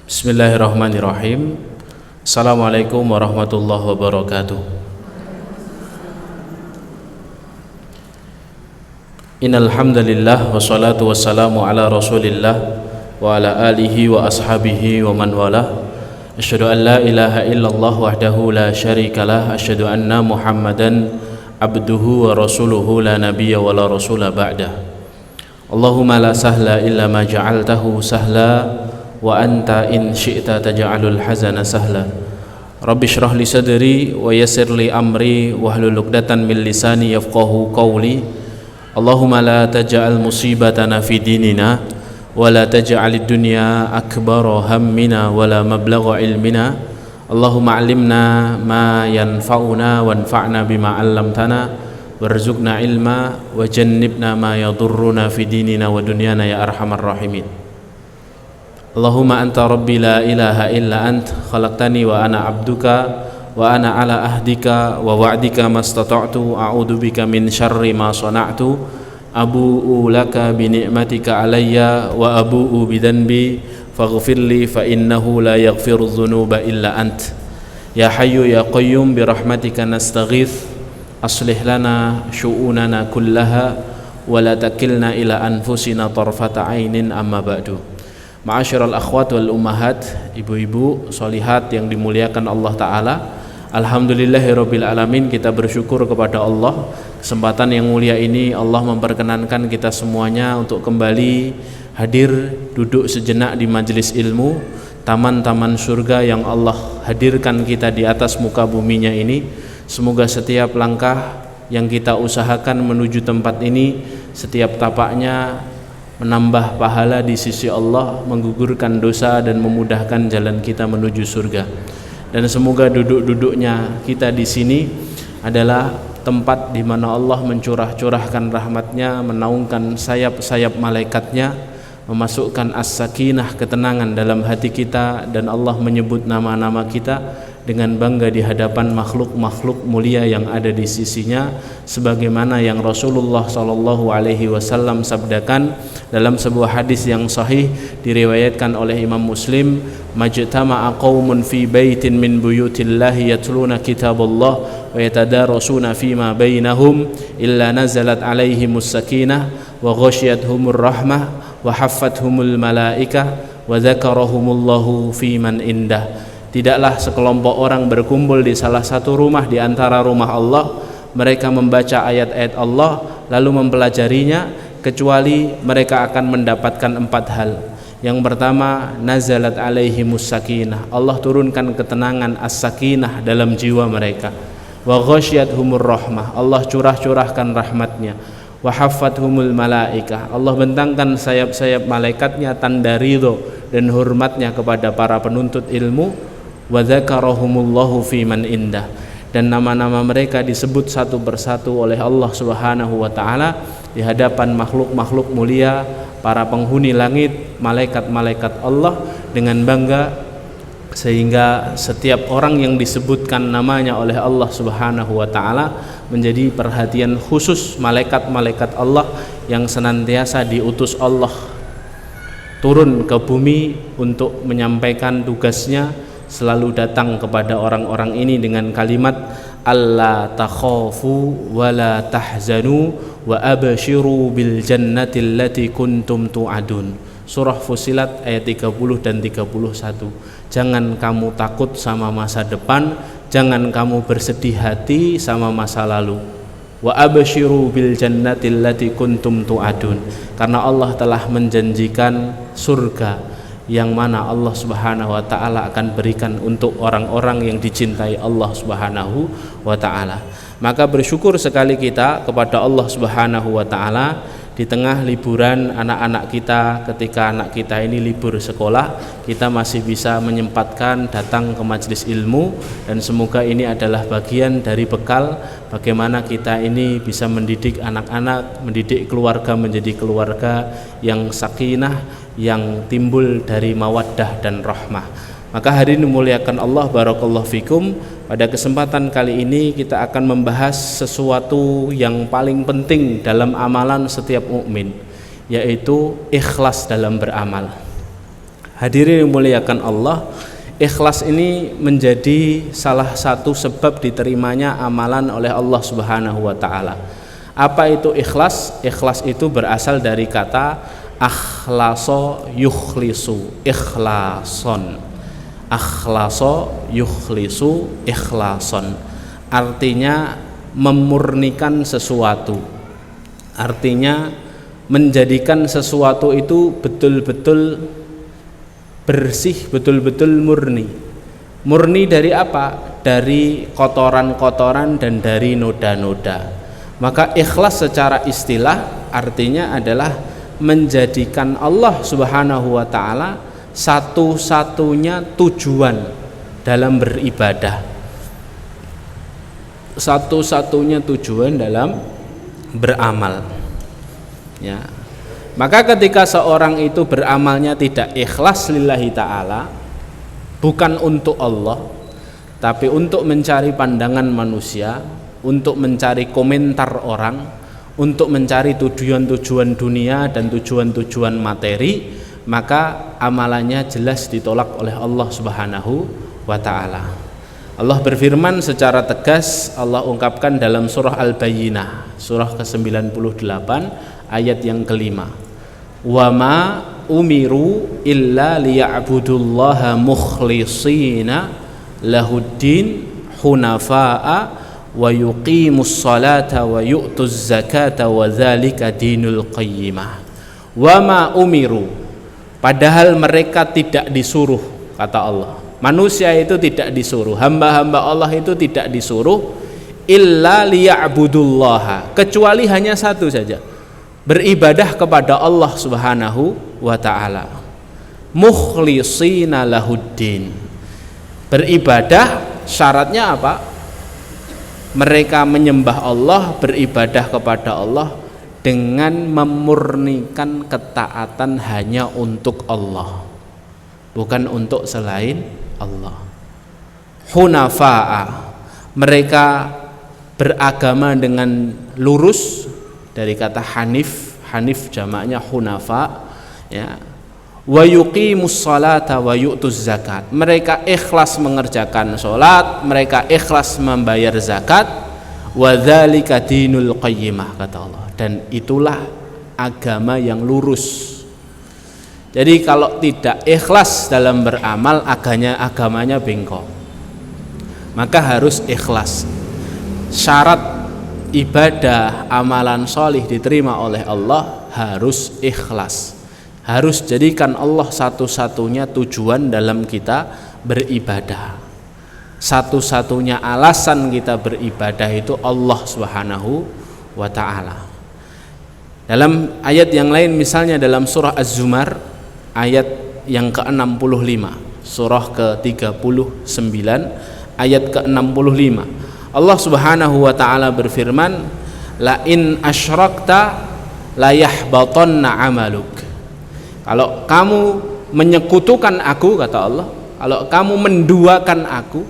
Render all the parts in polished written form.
Bismillahirrahmanirrahim. Assalamualaikum warahmatullahi wabarakatuh. Innal hamdalillah wassalatu wassalamu ala Rasulillah wa ala alihi wa ashabihi wa man walah. Asyhadu an la ilaha illallah wahdahu la syarikalah, asyhadu anna Muhammadan abduhu wa rasuluhu la nabiyya wa la rasula ba'dah. Allahumma la sahla illa ma ja'altahu sahla wa anta in syi'ta taj'alul hazana sahla. Rabbi shrah li sadri wa yassir li amri wahlul 'uqdatam min lisani yafqahu qawli. Allahumma la taj'al musibatana fi dinina wa la taj'alid dunya akbara hammina wa la mablagha ilmina. Allahumma 'allimna ma yanfa'una wanfa'na bima 'allamtana warzuqna ilma wa jannibna ma yadurruna fi dinina wa dunyana ya arhamar rahimin. Allahumma anta rabbi la ilaha illa ant khalaqtani wa ana abduka wa ana ala ahdika wa wa'dika mastata'tu a'udzu bika min syarri ma sana'tu abu'u laka bi ni'matika alayya wa abu'u bi dhanbi faghfirli fa innahu la yaghfiru dhunuba illa ant ya hayyu ya qayyum bi rahmatika nastaghith aslih lana syu'unana kullaha wa la takilna ila anfusina tarfata 'ainin amma ba'du. Ma'asyiral akhwat wal ummahat, ibu-ibu solihat yang dimuliakan Allah Ta'ala, alhamdulillahirabbil alamin, kita bersyukur kepada Allah. Kesempatan yang mulia ini Allah memperkenankan kita semuanya untuk kembali hadir duduk sejenak di majelis ilmu, taman-taman surga yang Allah hadirkan kita di atas muka buminya ini. Semoga setiap langkah yang kita usahakan menuju tempat ini, setiap tapaknya menambah pahala di sisi Allah, menggugurkan dosa dan memudahkan jalan kita menuju surga. Dan semoga duduk-duduknya kita di sini adalah tempat di mana Allah mencurahkan rahmatnya, menaungkan sayap-sayap malaikatnya, memasukkan as-sakinah, ketenangan dalam hati kita, dan Allah menyebut nama-nama kita dengan bangga di hadapan makhluk-makhluk mulia yang ada di sisinya, sebagaimana yang Rasulullah SAW sabdakan dalam sebuah hadis yang sahih diriwayatkan oleh Imam Muslim, majtama'a qaumun fi baitin min buyutillahi yatluna kitaballah wa yatadarasuna fima bainahum illa nazalat alaihimus sakinah wa ghasyiyatuhumur rahmah wa haffathumul malaikah wa dzakarahumullahu fi man indah. Tidaklah sekelompok orang berkumpul di salah satu rumah di antara rumah Allah, mereka membaca ayat-ayat Allah lalu mempelajarinya, kecuali mereka akan mendapatkan 4 hal. Yang pertama, nazalat alaihimus sakinah, Allah turunkan ketenangan as-sakinah dalam jiwa mereka. Wa ghasyiyatuhumur rahmah, Allah curahkan rahmatnya. Wa haffathumul malaikah, Allah bentangkan sayap-sayap malaikatnya tanda ridho dan hormatnya kepada para penuntut ilmu. Wa dzakarahumullahu fi man indah, dan nama-nama mereka disebut satu persatu oleh Allah Subhanahu wa taala di hadapan makhluk-makhluk mulia, para penghuni langit, malaikat-malaikat Allah dengan bangga, sehingga setiap orang yang disebutkan namanya oleh Allah Subhanahu wa taala menjadi perhatian khusus malaikat-malaikat Allah yang senantiasa diutus Allah turun ke bumi untuk menyampaikan tugasnya, selalu datang kepada orang-orang ini dengan kalimat alla takhafu wa la tahzanu wa abshiru bil jannati allati kuntum tu'adun. Surah Fussilat ayat 30 dan 31. Jangan kamu takut sama masa depan, jangan kamu bersedih hati sama masa lalu. Wa abshiru bil jannati allati kuntum tu'adun, karena Allah telah menjanjikan surga yang mana Allah Subhanahu wa taala akan berikan untuk orang-orang yang dicintai Allah Subhanahu wa taala. Maka bersyukur sekali kita kepada Allah Subhanahu wa taala di tengah liburan anak-anak kita, ketika anak kita ini libur sekolah, kita masih bisa menyempatkan datang ke majelis ilmu, dan semoga ini adalah bagian dari bekal bagaimana kita ini bisa mendidik anak-anak, mendidik keluarga menjadi keluarga yang sakinah, yang timbul dari mawaddah dan rahmah. Maka hari ini memuliakan Allah, barakallahu fikum. Pada kesempatan kali ini kita akan membahas sesuatu yang paling penting dalam amalan setiap mukmin, yaitu ikhlas dalam beramal. Hadirin yang dimuliakan Allah, ikhlas ini menjadi salah satu sebab diterimanya amalan oleh Allah Subhanahu wa taala. Apa itu ikhlas? Ikhlas itu berasal dari kata akhlaso yukhlisu, ikhlason. Akhlaso yukhlisu ikhlason. Artinya memurnikan sesuatu. Artinya menjadikan sesuatu itu betul-betul bersih, betul-betul murni. Murni dari apa? Dari kotoran-kotoran dan dari noda-noda. Maka ikhlas secara istilah artinya adalah menjadikan Allah Subhanahu wa taala satu-satunya tujuan dalam beribadah. Satu-satunya tujuan dalam beramal. Ya. Maka ketika seorang itu beramalnya tidak ikhlas lillahi ta'ala, bukan untuk Allah, tapi untuk mencari pandangan manusia, untuk mencari komentar orang, untuk mencari tujuan-tujuan dunia dan tujuan-tujuan materi, maka amalannya jelas ditolak oleh Allah Subhanahu wa ta'ala. Allah berfirman secara tegas, Allah ungkapkan dalam surah Al-Bayyinah, surah ke-98 ayat yang kelima, wa ma umiru illa liya'budullaha mukhlishina lahuddin hunafa'a wa yuqimus salata wa yu'tuz zakata wa dzalika dinul qayyimah. Wa ma umiru, padahal mereka tidak disuruh, kata Allah. Manusia itu tidak disuruh, hamba-hamba Allah itu tidak disuruh illa liya'budullaha, kecuali hanya satu saja, beribadah kepada Allah Subhanahu wa ta'ala, mukhlishina lahuddin. Beribadah syaratnya apa? Mereka menyembah Allah, beribadah kepada Allah dengan memurnikan ketaatan hanya untuk Allah, bukan untuk selain Allah. Hunafa'a, mereka beragama dengan lurus, dari kata hanif, hanif jamaknya hunafa, ya. Wa yuqimus salata wa yu'tuz zakat, mereka ikhlas mengerjakan salat, mereka ikhlas membayar zakat. Wa dzalika dinul qayyimah, kata Allah, dan itulah agama yang lurus. Jadi kalau tidak ikhlas dalam beramal, agamanya bengkok. Maka harus ikhlas. Syarat ibadah amalan solih diterima oleh Allah harus ikhlas. Harus jadikan Allah satu-satunya tujuan dalam kita beribadah. Satu-satunya alasan kita beribadah itu Allah Subhanahu wa ta'ala. Dalam ayat yang lain, misalnya dalam surah Az-Zumar ayat yang ke-65, surah ke-39 ayat ke-65, Allah Subhanahu wa ta'ala berfirman, la in asyrakta la yahbatanna amaluk. Kalau kamu menyekutukan aku, kata Allah, kalau kamu menduakan aku,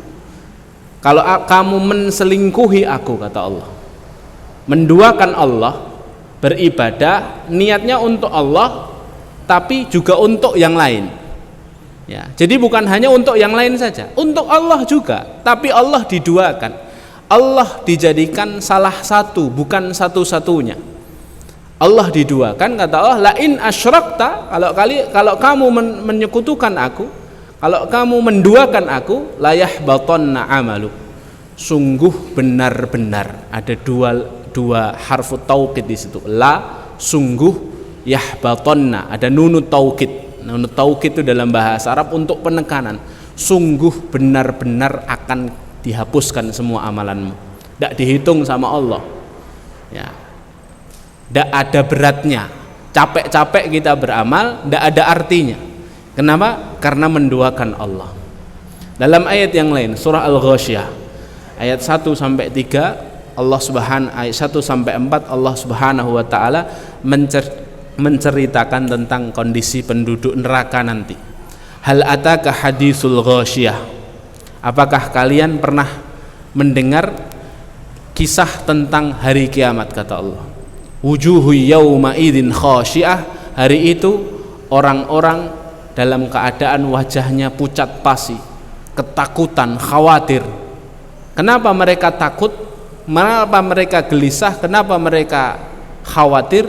kalau kamu menselingkuhi aku, kata Allah, menduakan Allah, beribadah niatnya untuk Allah tapi juga untuk yang lain, ya. Jadi bukan hanya untuk yang lain saja, untuk Allah juga, tapi Allah diduakan, Allah dijadikan salah satu, bukan satu-satunya. Allah diduakan, kata Allah, la in asyrakta, kalau kamu menyekutukan aku, kalau kamu menduakan aku, la yahbatanna amaluk, sungguh benar-benar, ada dua harfu taukid di situ, la sungguh, yahbatanna ada nunut taukid. Nunut taukid itu dalam bahasa Arab untuk penekanan, sungguh benar-benar akan dihapuskan semua amalanmu, tidak dihitung sama Allah, ya. Tidak ada beratnya, capek-capek kita beramal tidak ada artinya. Kenapa? Karena menduakan Allah. Dalam ayat yang lain, surah Al-Ghasyiyah ayat 1-3, Allah Subhanahu, ayat 1-4, Allah Subhanahu wa ta'ala menceritakan tentang kondisi penduduk neraka nanti. Hal ataka hadisul ghasyiyah, apakah kalian pernah mendengar kisah tentang hari kiamat, kata Allah. Wujuhu yawma idzin khasyiah, hari itu orang-orang dalam keadaan wajahnya pucat pasi, ketakutan, khawatir. Kenapa mereka takut? Kenapa mereka gelisah? Kenapa mereka khawatir?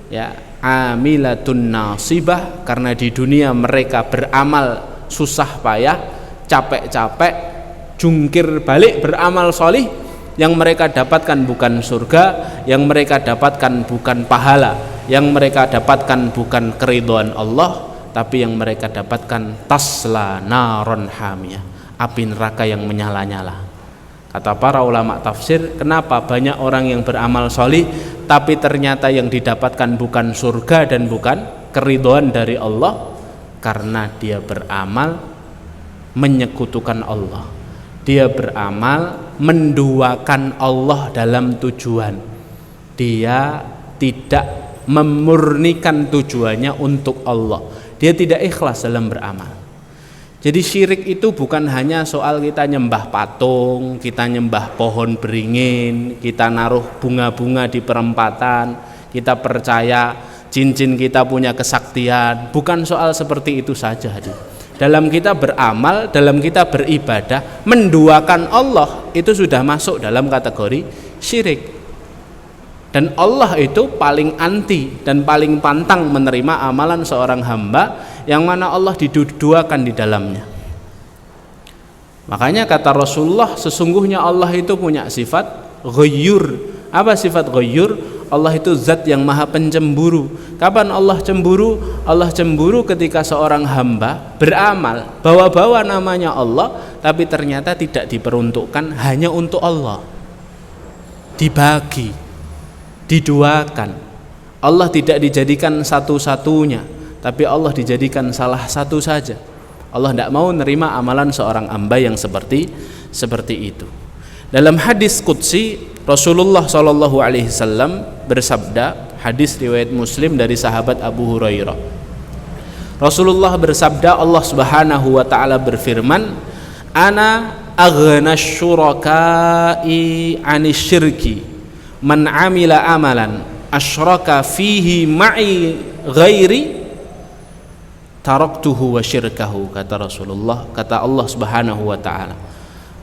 Ya, amilatun nasibah, karena di dunia mereka beramal susah payah, capek-capek, jungkir balik beramal solih. Yang mereka dapatkan bukan surga, yang mereka dapatkan bukan pahala, yang mereka dapatkan bukan keridhaan Allah, tapi yang mereka dapatkan tasla naron hamiyah, api neraka yang menyala-nyala. Kata para ulama tafsir, kenapa banyak orang yang beramal solih tapi ternyata yang didapatkan bukan surga dan bukan keridhaan dari Allah? Karena dia beramal menyekutukan Allah, dia beramal menduakan Allah dalam tujuan, dia tidak memurnikan tujuannya untuk Allah, dia tidak ikhlas dalam beramal. Jadi syirik itu bukan hanya soal kita nyembah patung, kita nyembah pohon beringin, kita naruh bunga-bunga di perempatan, kita percaya cincin kita punya kesaktian. Bukan soal seperti itu saja. Dalam kita beramal, dalam kita beribadah, menduakan Allah, itu sudah masuk dalam kategori syirik. Dan Allah itu paling anti dan paling pantang menerima amalan seorang hamba yang mana Allah diduakan di dalamnya. Makanya kata Rasulullah, sesungguhnya Allah itu punya sifat ghayyur. Apa sifat ghayyur? Allah itu zat yang maha pencemburu. Kapan Allah cemburu? Allah cemburu ketika seorang hamba beramal, bawa-bawa namanya Allah, tapi ternyata tidak diperuntukkan hanya untuk Allah, dibagi, diduakan. Allah tidak dijadikan satu-satunya, tapi Allah dijadikan salah satu saja. Allah tidak mau nerima amalan seorang hamba yang seperti itu. Dalam hadis qudsi, Rasulullah SAW bersabda, hadis riwayat Muslim dari sahabat Abu Hurairah. Rasulullah bersabda, Allah Subhanahu wa taala berfirman, "Ana aghnash syuraka'i 'anil syirki man 'amila amalan asyraka fihi ma'i ghairi taraktuhu wa syirkahu." Kata Rasulullah, kata Allah Subhanahu wa taala.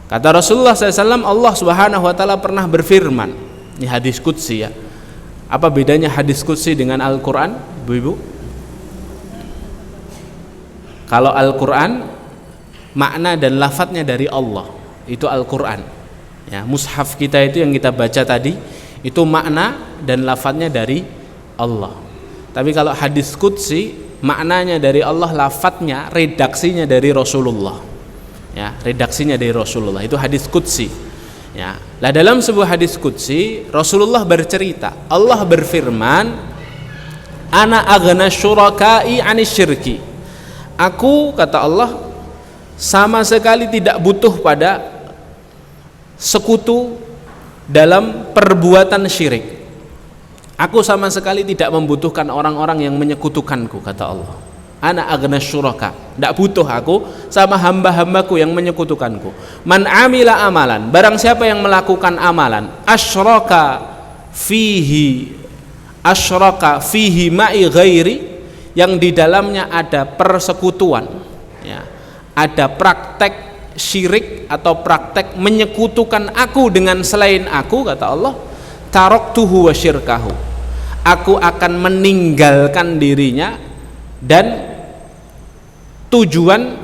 Kata Rasulullah SAW, Allah Subhanahu wa taala pernah berfirman. Ini hadis qudsi ya. Apa bedanya hadis qudsi dengan Al-Qur'an, Ibu-ibu? Kalau Al-Qur'an makna dan lafadznya dari Allah, itu Al-Qur'an. Ya, mushaf kita itu yang kita baca tadi, itu makna dan lafadznya dari Allah. Tapi kalau hadis qudsi, maknanya dari Allah, lafadznya, redaksinya dari Rasulullah. Ya, redaksinya dari Rasulullah, itu hadis qudsi. Ya, lah dalam sebuah hadis qudsi Rasulullah bercerita, Allah berfirman, "Ana aghna syuraka'i 'anis syirki." Aku, kata Allah, sama sekali tidak butuh pada sekutu dalam perbuatan syirik. Aku sama sekali tidak membutuhkan orang-orang yang menyekutukanku, kata Allah. Ana aghna syuraka, tidak butuh aku sama hamba-hambaku yang menyekutukanku. Man amila amalan, barang siapa yang melakukan amalan, asyraka fihi ma'i ghairi, yang di dalamnya ada persekutuan, ya, ada praktek syirik atau praktek menyekutukan aku dengan selain aku, kata Allah, taraktuhu wa syirkahu, aku akan meninggalkan dirinya dan tujuan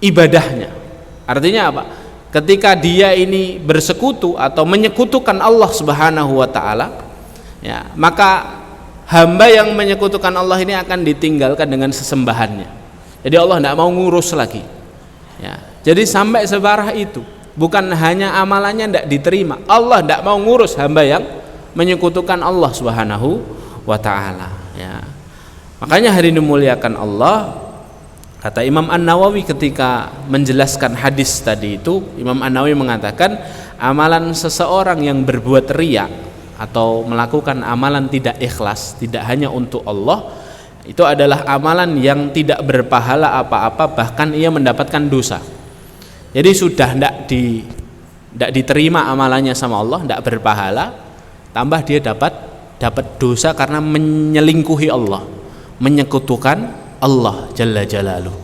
ibadahnya. Artinya apa? Ketika dia ini bersekutu atau menyekutukan Allah Subhanahu wa taala, ya, maka hamba yang menyekutukan Allah ini akan ditinggalkan dengan sesembahannya. Jadi Allah tidak mau ngurus lagi. Ya, jadi sampai separah itu. Bukan hanya amalannya tidak diterima, Allah tidak mau ngurus hamba yang menyekutukan Allah Subhanahu wa taala. Ya. Makanya hari ini muliakan Allah. Kata Imam An-Nawawi ketika menjelaskan hadis tadi itu, Imam An-Nawawi mengatakan amalan seseorang yang berbuat riya atau melakukan amalan tidak ikhlas, tidak hanya untuk Allah, itu adalah amalan yang tidak berpahala apa-apa, bahkan ia mendapatkan dosa. Jadi sudah tidak diterima amalannya sama Allah, tidak berpahala, tambah dia dapat dosa karena menyelingkuhi Allah, menyekutukan Allah Jalla Jalaluh.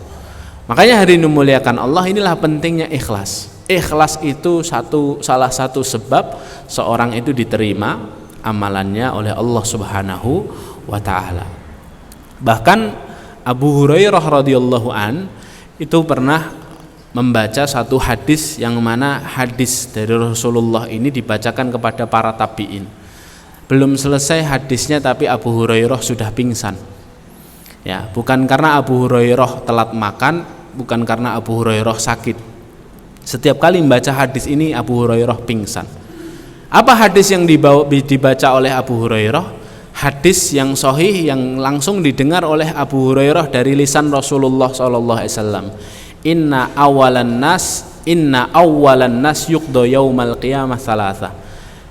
Makanya hari ini memuliakan Allah, inilah pentingnya ikhlas. Ikhlas itu salah satu sebab seorang itu diterima amalannya oleh Allah Subhanahu wa taala. Bahkan Abu Hurairah radhiyallahu an itu pernah membaca satu hadis yang mana hadis dari Rasulullah ini dibacakan kepada para tabi'in. Belum selesai hadisnya tapi Abu Hurairah sudah pingsan. Ya, bukan karena Abu Hurairah telat makan, bukan karena Abu Hurairah sakit. Setiap kali membaca hadis ini Abu Hurairah pingsan. Apa hadis yang dibaca oleh Abu Hurairah? Hadis yang sahih yang langsung didengar oleh Abu Hurairah dari lisan Rasulullah SAW. Inna awalan nas yuqda yaumal qiyamah thalatha.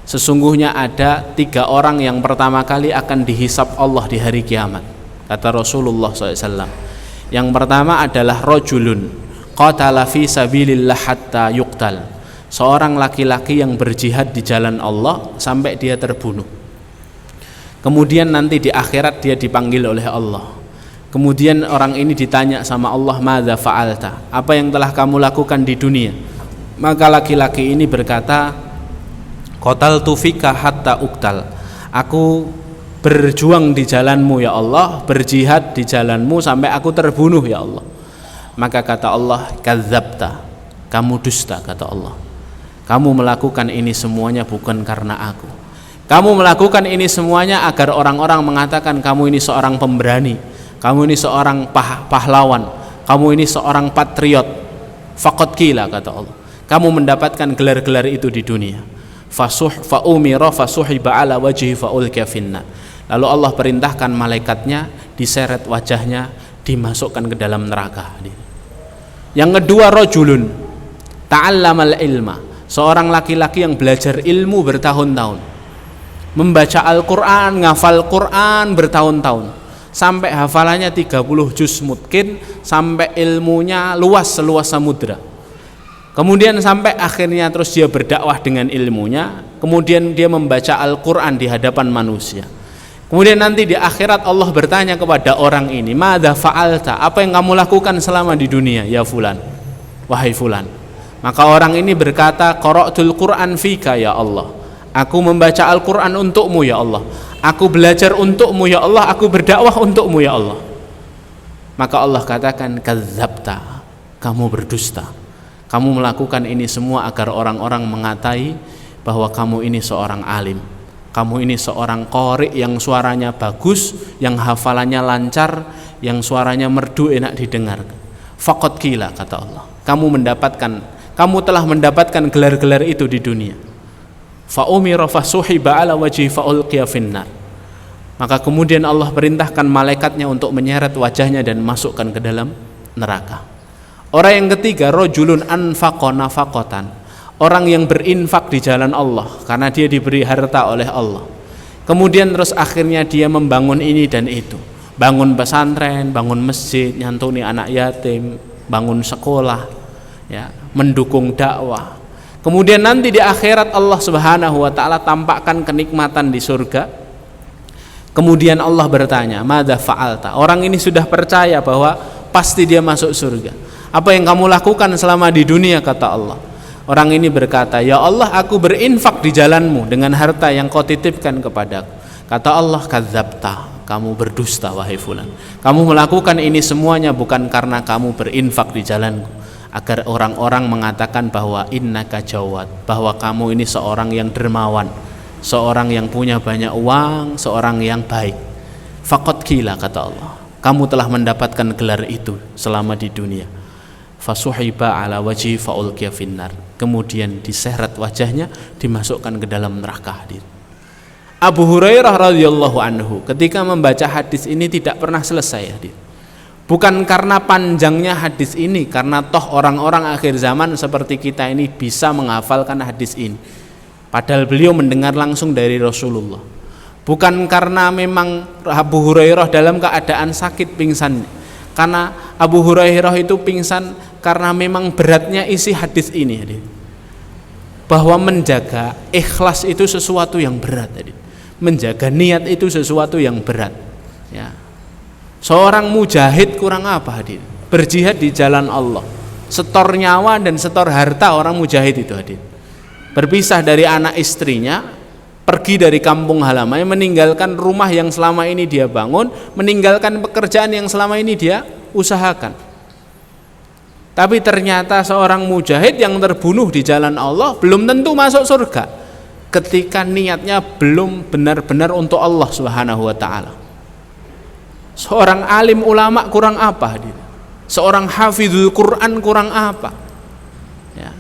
Sesungguhnya ada 3 orang yang pertama kali akan dihisab Allah di hari kiamat, kata Rasulullah SAW. Yang pertama adalah rajulun qatala fi sabilillah hatta yuqtal, seorang laki-laki yang berjihad di jalan Allah sampai dia terbunuh. Kemudian nanti di akhirat dia dipanggil oleh Allah. Kemudian orang ini ditanya sama Allah, madza fa'alta, apa yang telah kamu lakukan di dunia? Maka laki-laki ini berkata, qataltu fika hatta uqtal, aku berjuang di jalanmu ya Allah, berjihad di jalanmu sampai aku terbunuh ya Allah. Maka kata Allah, kadzabta, kamu dusta, kata Allah. Kamu melakukan ini semuanya bukan karena aku. Kamu melakukan ini semuanya agar orang-orang mengatakan kamu ini seorang pemberani, kamu ini seorang pahlawan, kamu ini seorang patriot. Faqad qila, kata Allah, kamu mendapatkan gelar-gelar itu di dunia. Fa'umira fasuhiba ala wajhi fa'ulqiya finnar. Lalu Allah perintahkan malaikatnya diseret wajahnya, dimasukkan ke dalam neraka. Yang kedua, rajulun ta'allamal ilma, seorang laki-laki yang belajar ilmu bertahun-tahun, membaca Al-Quran, ngafal Quran bertahun-tahun, sampai hafalannya 30 juz mungkin, sampai ilmunya luas seluas samudra. Kemudian sampai akhirnya terus dia berdakwah dengan ilmunya, kemudian dia membaca Al-Quran di hadapan manusia. Kemudian nanti di akhirat Allah bertanya kepada orang ini, madza fa'alta, apa yang kamu lakukan selama di dunia ya fulan, wahai fulan. Maka orang ini berkata, qara'tul Quran fika ya Allah, aku membaca Al-Quran untukmu ya Allah, aku belajar untukmu ya Allah, aku berdakwah untukmu ya Allah. Maka Allah katakan, kadzabta, kamu berdusta, kamu melakukan ini semua agar orang-orang mengatai bahwa kamu ini seorang alim, kamu ini seorang qari yang suaranya bagus, yang hafalannya lancar, yang suaranya merdu enak didengar. Faqad qila, kata Allah, kamu telah mendapatkan gelar-gelar itu di dunia. Fa'umira fasuhiba ala wajhi fa'ulqiya finnar. Maka kemudian Allah perintahkan malaikatnya untuk menyeret wajahnya dan masukkan ke dalam neraka. Orang yang ketiga, rajulun anfaqa nafaqatan, orang yang berinfak di jalan Allah karena dia diberi harta oleh Allah. Kemudian terus akhirnya dia membangun ini dan itu, bangun pesantren, bangun masjid, nyantuni anak yatim, bangun sekolah, ya, mendukung dakwah. Kemudian nanti di akhirat Allah Subhanahu wa taala tampakkan kenikmatan di surga. Kemudian Allah bertanya, madza fa'alta, orang ini sudah percaya bahwa pasti dia masuk surga. Apa yang kamu lakukan selama di dunia, kata Allah. Orang ini berkata, ya Allah, aku berinfak di jalanmu dengan harta yang kau titipkan kepadaku. Kata Allah, kadzabta, kamu berdusta wahai fulan. Kamu melakukan ini semuanya bukan karena kamu berinfak di jalanku, agar orang-orang mengatakan bahwa innaka jawad, bahwa kamu ini seorang yang dermawan, seorang yang punya banyak uang, seorang yang baik. Faqad qila, kata Allah, kamu telah mendapatkan gelar itu selama di dunia. Fasuhiba ala wajhi fa'ulqiya finnar. Kemudian diseret wajahnya, dimasukkan ke dalam neraka. Abu Hurairah radhiyallahu anhu ketika membaca hadis ini tidak pernah selesai. Bukan karena panjangnya hadis ini, karena toh orang-orang akhir zaman seperti kita ini bisa menghafalkan hadis ini, padahal beliau mendengar langsung dari Rasulullah. Bukan karena memang Abu Hurairah dalam keadaan sakit pingsan, karena Abu Hurairah itu pingsan karena memang beratnya isi hadis ini, bahwa menjaga ikhlas itu sesuatu yang berat, menjaga niat itu sesuatu yang berat, ya. Seorang mujahid kurang apa hadir? Berjihad di jalan Allah, setor nyawa dan setor harta orang mujahid itu hadir. Berpisah dari anak istrinya, pergi dari kampung halamannya, meninggalkan rumah yang selama ini dia bangun, meninggalkan pekerjaan yang selama ini dia usahakan. Tapi ternyata seorang mujahid yang terbunuh di jalan Allah belum tentu masuk surga ketika niatnya belum benar-benar untuk Allah Subhanahu wa taala. Seorang alim ulama kurang apa hadir? Seorang hafizul Quran kurang apa? Ya.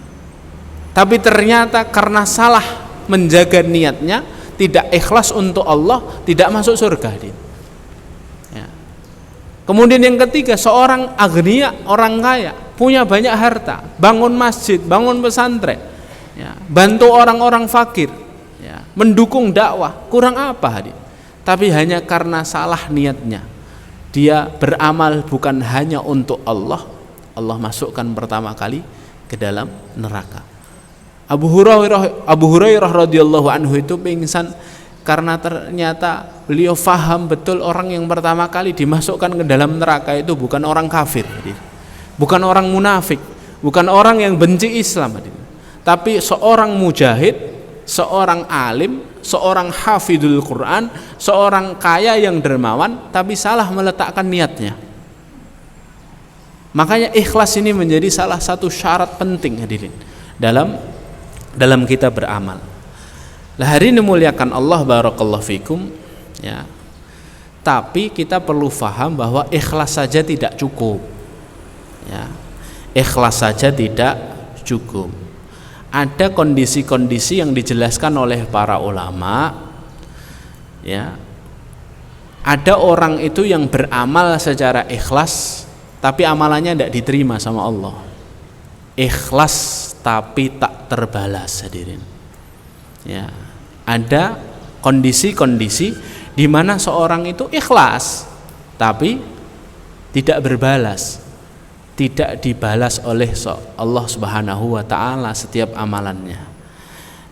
Tapi ternyata karena salah menjaga niatnya, tidak ikhlas untuk Allah, tidak masuk surga hadir. Ya. Kemudian yang ketiga, seorang agniya, orang kaya, punya banyak harta, bangun masjid, bangun pesantren, ya, bantu orang-orang fakir, ya, mendukung dakwah, kurang apa hadir? Tapi hanya karena salah niatnya, dia beramal bukan hanya untuk Allah, Allah masukkan pertama kali ke dalam neraka. Abu Hurairah radhiyallahu anhu itu pingsan karena ternyata beliau faham betul orang yang pertama kali dimasukkan ke dalam neraka itu bukan orang kafir, bukan orang munafik, bukan orang yang benci Islam, tapi seorang mujahid, seorang alim, seorang hafidul Quran, seorang kaya yang dermawan, tapi salah meletakkan niatnya. Makanya ikhlas ini menjadi salah satu syarat penting hadirin dalam kita beramal. Lah hari ini muliakan Allah, barakallahu fikum, ya. Tapi kita perlu faham bahwa ikhlas saja tidak cukup. Ya. Ikhlas saja tidak cukup. Ada kondisi-kondisi yang dijelaskan oleh para ulama, ya. Ada orang itu yang beramal secara ikhlas tapi amalannya tidak diterima sama Allah. Ikhlas tapi tak terbalas hadirin. Ya. Ada kondisi-kondisi di mana seorang itu ikhlas tapi tidak berbalas, tidak dibalas oleh Allah Subhanahu wa taala setiap amalannya.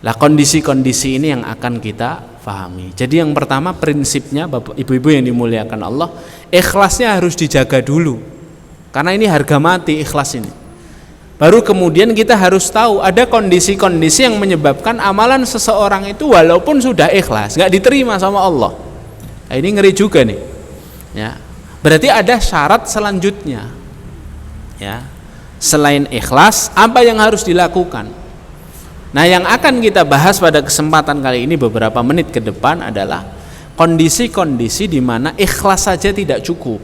Lah kondisi-kondisi ini yang akan kita pahami. Jadi yang pertama prinsipnya Bapak Ibu-ibu yang dimuliakan Allah, ikhlasnya harus dijaga dulu. Karena ini harga mati ikhlas ini. Baru kemudian kita harus tahu ada kondisi-kondisi yang menyebabkan amalan seseorang itu walaupun sudah ikhlas nggak diterima sama Allah. Nah, ini ngeri juga nih. Ya. Berarti ada syarat selanjutnya. Ya, selain ikhlas, apa yang harus dilakukan? Nah, yang akan kita bahas pada kesempatan kali ini beberapa menit ke depan adalah kondisi-kondisi di mana ikhlas saja tidak cukup.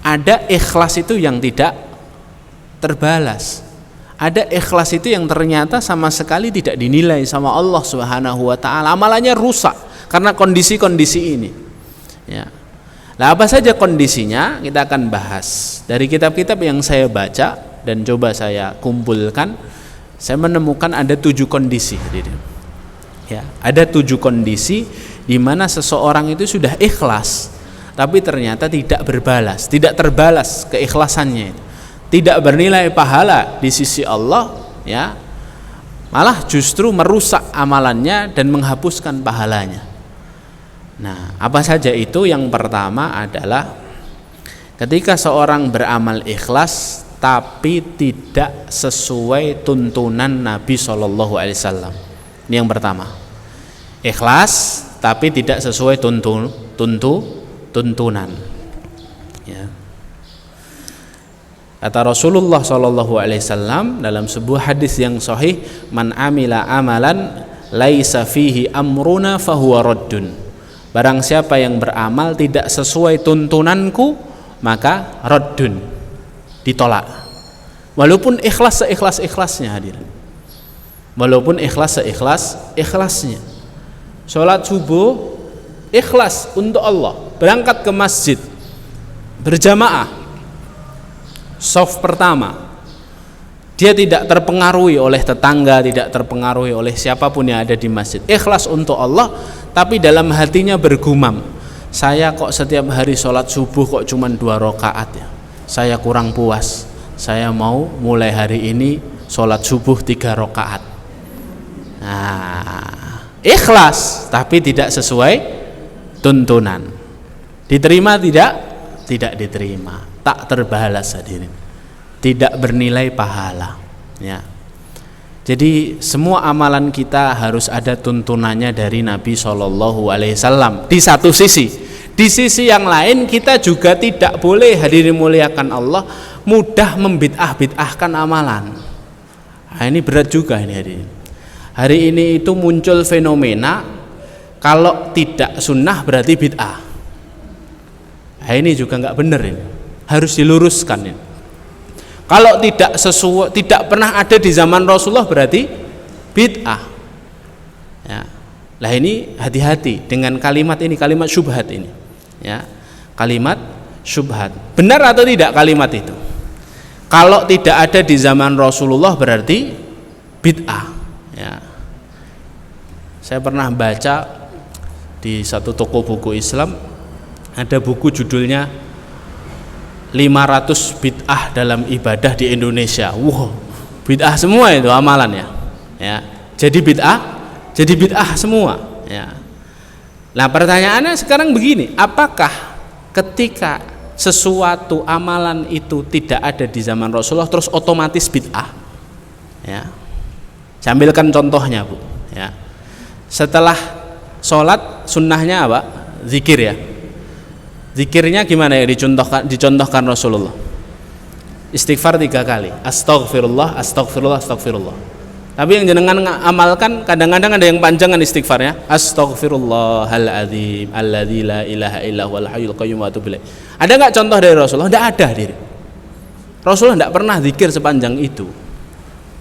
Ada ikhlas itu yang tidak terbalas. Ada ikhlas itu yang ternyata sama sekali tidak dinilai sama Allah Subhanahu wa taala. Amalannya rusak karena kondisi-kondisi ini. Ya. Nah, apa saja kondisinya kita akan bahas dari kitab-kitab yang saya baca dan coba saya kumpulkan. Saya menemukan ada 7 kondisi. Ya, ada 7 kondisi di mana seseorang itu sudah ikhlas, tapi ternyata tidak berbalas, tidak terbalas keikhlasannya, tidak bernilai pahala di sisi Allah, ya, malah justru merusak amalannya dan menghapuskan pahalanya. Nah, apa saja itu? Yang pertama adalah ketika seorang beramal ikhlas tapi tidak sesuai tuntunan Nabi SAW. Ini yang pertama. Ikhlas tapi tidak sesuai tuntunan. Ya. Kata Rasulullah SAW dalam sebuah hadis yang sahih, man amila amalan laisa fihi amruna fahuwa raddun. Barang siapa yang beramal tidak sesuai tuntunanku, maka raddun, ditolak. Walaupun ikhlas seikhlas-ikhlasnya hadirin. Walaupun ikhlas seikhlas-ikhlasnya. Salat subuh ikhlas untuk Allah, berangkat ke masjid berjamaah, shaf pertama. Dia tidak terpengaruhi oleh tetangga, tidak terpengaruhi oleh siapapun yang ada di masjid. Ikhlas untuk Allah, tapi dalam hatinya bergumam, saya kok setiap hari sholat subuh kok cuma 2 rakaat ya. Saya kurang puas. Saya mau mulai hari ini sholat subuh 3 rakaat. Nah, ikhlas tapi tidak sesuai tuntunan. Diterima tidak? Tidak diterima, tak terbalas hadirin, tidak bernilai pahala ya. Jadi semua amalan kita harus ada tuntunannya dari Nabi SAW di satu sisi. Di sisi yang lain kita juga tidak boleh, hadirin muliakan Allah, mudah membid'ah-bid'ahkan amalan. Nah, ini berat juga ini hadirin. Hari ini itu muncul fenomena kalau tidak sunnah berarti bid'ah. Nah, ini juga nggak benar, ini harus diluruskan ini. Kalau tidak sesuai, tidak pernah ada di zaman Rasulullah berarti bid'ah. Ya. Lah ini hati-hati dengan kalimat ini, kalimat syubhat ini. Ya. Kalimat syubhat. Benar atau tidak kalimat itu? Kalau tidak ada di zaman Rasulullah berarti bid'ah. Ya. Saya pernah baca di satu toko buku Islam ada buku judulnya 500 bid'ah dalam ibadah di Indonesia. Wow, bid'ah semua itu amalannya. Ya, jadi bid'ah semua. Ya. Nah pertanyaannya sekarang begini, apakah ketika sesuatu amalan itu tidak ada di zaman Rasulullah terus otomatis bid'ah? Ya, saya ambilkan contohnya Bu. Ya, setelah sholat sunnahnya apa? Zikir ya. Zikirnya gimana ya dicontohkan Rasulullah? Istighfar 3 kali. Astaghfirullah, astaghfirullah, astaghfirullah. Tapi yang jenengan amalkan kadang-kadang ada yang panjangan istighfarnya. Astaghfirullahal-azim alladzi la ilaha illa huwal hayyul qayyum wa atubu ilaih. Ada enggak contoh dari Rasulullah? Enggak ada, diri. Rasulullah enggak pernah zikir sepanjang itu.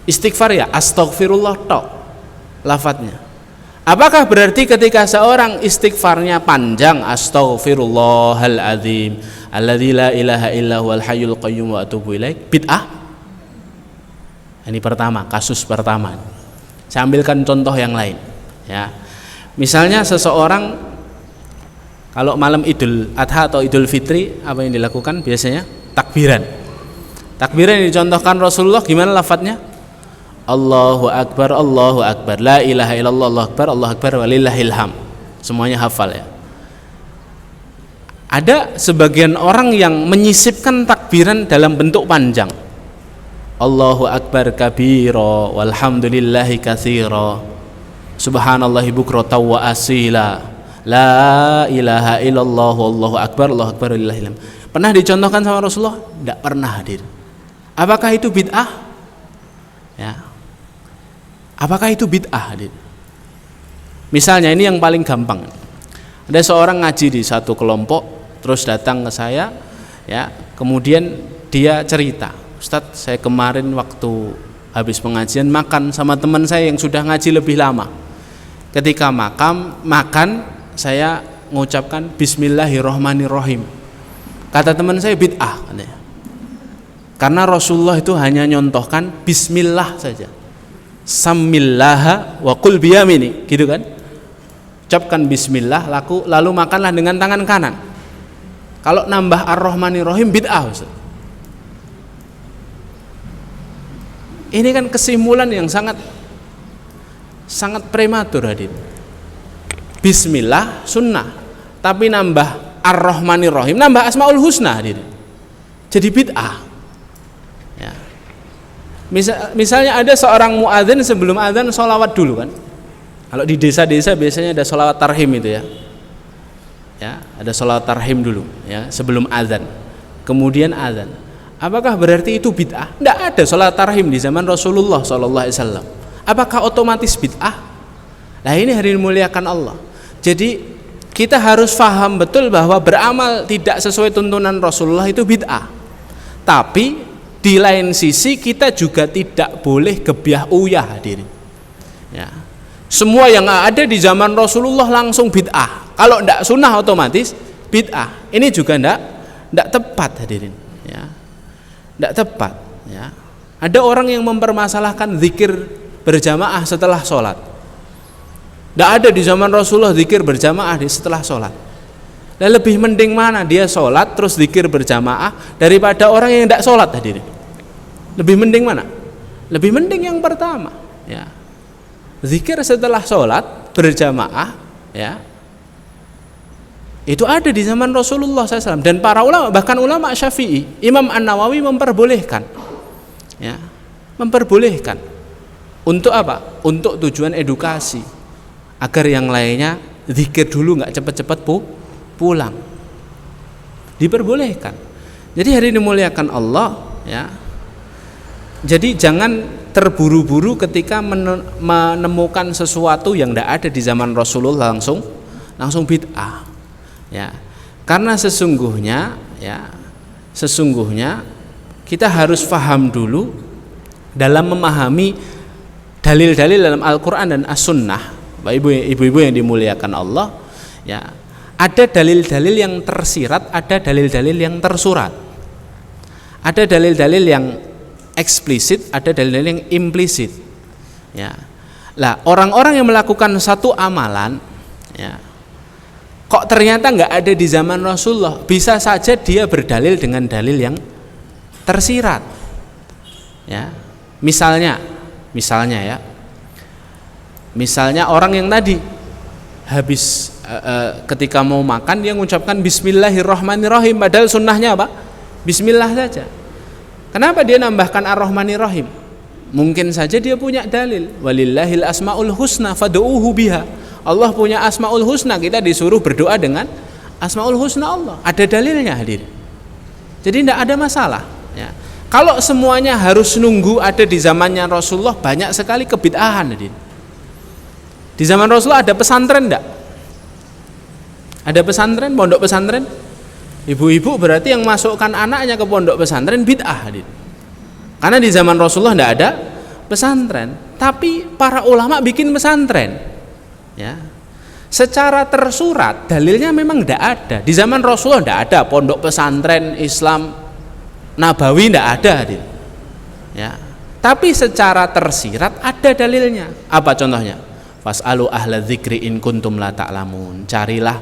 Istighfar ya astaghfirullah tok lafadznya. Apakah berarti ketika seorang istighfarnya panjang, astaghfirullahal-azim alladzi la ilaha illa huwal hayyul qayyum wa atubu ilaih, bid'ah? Ini pertama, kasus pertama. Saya ambilkan contoh yang lain ya. Misalnya seseorang kalau malam Idul Adha atau Idul Fitri, apa yang dilakukan biasanya? Takbiran. Takbiran yang dicontohkan Rasulullah gimana lafadznya? Allahu Akbar, Allahu Akbar, la ilaha illallah, Allahu Akbar, walillahil ham. Semuanya hafal ya. Ada sebagian orang yang menyisipkan takbiran dalam bentuk panjang. Allahu Akbar kabira, walhamdulillahi katsira, subhanallahi bukratan wa asila, la ilaha illallah, Allahu Akbar, walillahil ham. Pernah dicontohkan sama Rasulullah? Tidak pernah hadir. Apakah itu bid'ah? Ya. Apakah itu bid'ah? Misalnya ini yang paling gampang. Ada seorang ngaji di satu kelompok, terus datang ke saya, ya, kemudian dia cerita, Ustadz, saya kemarin waktu habis pengajian makan sama teman saya yang sudah ngaji lebih lama. Ketika makan, saya mengucapkan Bismillahirrahmanirrahim. Kata teman saya bid'ah, katanya. Karena Rasulullah itu hanya nyontohkan Bismillah saja. Samillaha wa qul biyamini, gitu kan? Ucapkan bismillah lalu makanlah dengan tangan kanan. Kalau nambah ar-rahmanir-rahim bid'ah, Ustaz. Ini kan kesimpulan yang sangat prematur hadir. Bismillah sunnah, tapi nambah ar-rahmanir-rahim, nambah asmaul husna hadir. Jadi bid'ah. Misalnya ada seorang muadzin sebelum adzan sholawat dulu kan. Kalau di desa-desa biasanya ada sholawat tarhim itu ya. Ya, ada sholawat tarhim dulu ya sebelum adzan. Kemudian adzan. Apakah berarti itu bid'ah? Tidak ada sholawat tarhim di zaman Rasulullah SAW. Apakah otomatis bid'ah? Nah ini hari muliakan Allah. Jadi kita harus paham betul bahwa beramal tidak sesuai tuntunan Rasulullah itu bid'ah. Tapi di lain sisi kita juga tidak boleh gebyah uyah hadirin. Ya. Semua yang ada di zaman Rasulullah langsung bid'ah. Kalau tidak sunnah otomatis bid'ah. Ini juga tidak tepat hadirin. Ya. Tidak tepat. Ya. Ada orang yang mempermasalahkan zikir berjamaah setelah sholat. Tidak ada di zaman Rasulullah zikir berjamaah setelah sholat. Dan lebih mending mana dia sholat terus zikir berjamaah daripada orang yang tidak sholat hadirin. Lebih mending mana? Lebih mending yang pertama ya. Zikir setelah sholat berjamaah ya. Itu ada di zaman Rasulullah SAW dan para ulama, bahkan ulama Syafi'i, Imam An-Nawawi memperbolehkan. Ya, memperbolehkan. Untuk apa? Untuk tujuan edukasi, agar yang lainnya zikir dulu, nggak cepat-cepat pulang. Diperbolehkan. Jadi hari ini dimuliakan Allah, ya. Jadi jangan terburu-buru ketika menemukan sesuatu yang tidak ada di zaman Rasulullah langsung bid'ah. Ya, karena sesungguhnya kita harus paham dulu dalam memahami dalil-dalil dalam Al-Quran dan As-Sunnah. Ibu-ibu yang dimuliakan Allah, ya, ada dalil-dalil yang tersirat, ada dalil-dalil yang tersurat, ada dalil-dalil yang eksplisit, ada dalil-dalil yang implisit. Ya, lah orang-orang yang melakukan satu amalan, ya, kok ternyata nggak ada di zaman Rasulullah, bisa saja dia berdalil dengan dalil yang tersirat. Ya, misalnya orang yang tadi habis ketika mau makan dia mengucapkan Bismillahirrahmanirrahim, padahal sunnahnya apa? Bismillah saja. Kenapa dia nambahkan Ar-Rahmanirrahim? Mungkin saja dia punya dalil, walillahil asmaul husna fad'uuhu biha. Allah punya asmaul husna, kita disuruh berdoa dengan asmaul husna Allah. Ada dalilnya, hadir. Jadi tidak ada masalah, ya. Kalau semuanya harus nunggu ada di zamannya Rasulullah, banyak sekali kebid'ahan, hadir. Di zaman Rasulullah ada pesantren enggak? Ada pesantren, pondok pesantren? Ibu-ibu berarti yang masukkan anaknya ke pondok pesantren bid'ah, hadir. Karena di zaman Rasulullah tidak ada pesantren, tapi para ulama bikin pesantren. Ya, secara tersurat dalilnya memang tidak ada. Di zaman Rasulullah tidak ada pondok pesantren Islam Nabawi, tidak ada. Ya, tapi secara tersirat ada dalilnya. Apa contohnya? Fas'alu ahla dzikri in kuntum la ta'lamun. Carilah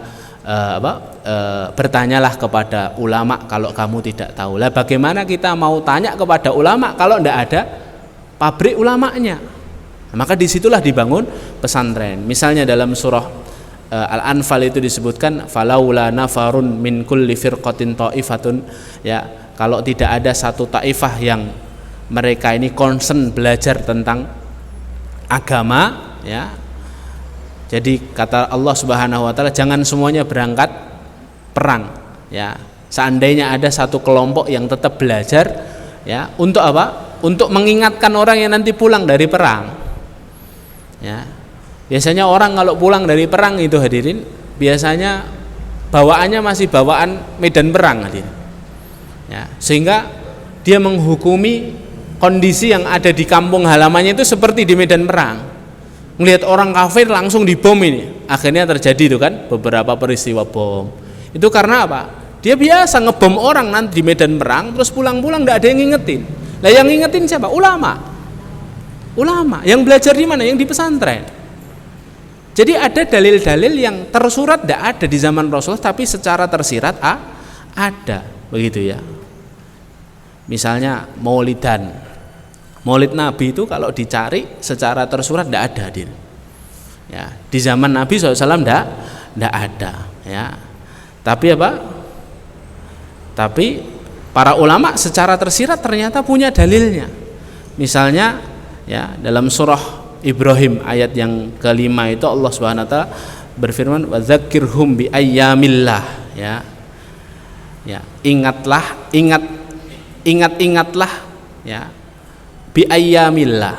bertanyalah kepada ulama kalau kamu tidak tahu. Lah bagaimana kita mau tanya kepada ulama kalau tidak ada pabrik ulamanya? Maka disitulah dibangun pesantren. Misalnya dalam surah Al-Anfal itu disebutkan falaula nafarun min kulli firqatin ta'ifatun, ya, kalau tidak ada satu taifah yang mereka ini concern belajar tentang agama, ya. Jadi kata Allah Subhanahu wa taala, jangan semuanya berangkat perang, ya. Seandainya ada satu kelompok yang tetap belajar, ya, untuk apa? Untuk mengingatkan orang yang nanti pulang dari perang. Ya, biasanya orang kalau pulang dari perang itu, hadirin, biasanya bawaannya masih bawaan medan perang, hadirin. Ya, sehingga dia menghukumi kondisi yang ada di kampung halamannya itu seperti di medan perang. Melihat orang kafir langsung dibom ini. Akhirnya terjadi itu kan beberapa peristiwa bom. Itu karena apa? Dia biasa ngebom orang nanti di medan perang, terus pulang-pulang tidak ada yang ngingetin. Lah yang ngingetin siapa? Ulama. Ulama yang belajar di mana? Yang di pesantren. Jadi ada dalil-dalil yang tersurat tidak ada di zaman Rasulullah, tapi secara tersirat ada, begitu ya. Misalnya maulidan, maulid Nabi itu kalau dicari secara tersurat tidak ada, hadir. Ya, di zaman Nabi SAW tidak ada, ya. Tapi apa? Tapi para ulama secara tersirat ternyata punya dalilnya. Misalnya, ya, dalam surah Ibrahim ayat yang kelima itu Allah Subhanahu wa taala berfirman wadzakirhum bi ayyamillah, ya. Ya, ingatlah, ya, bi ayyamillah,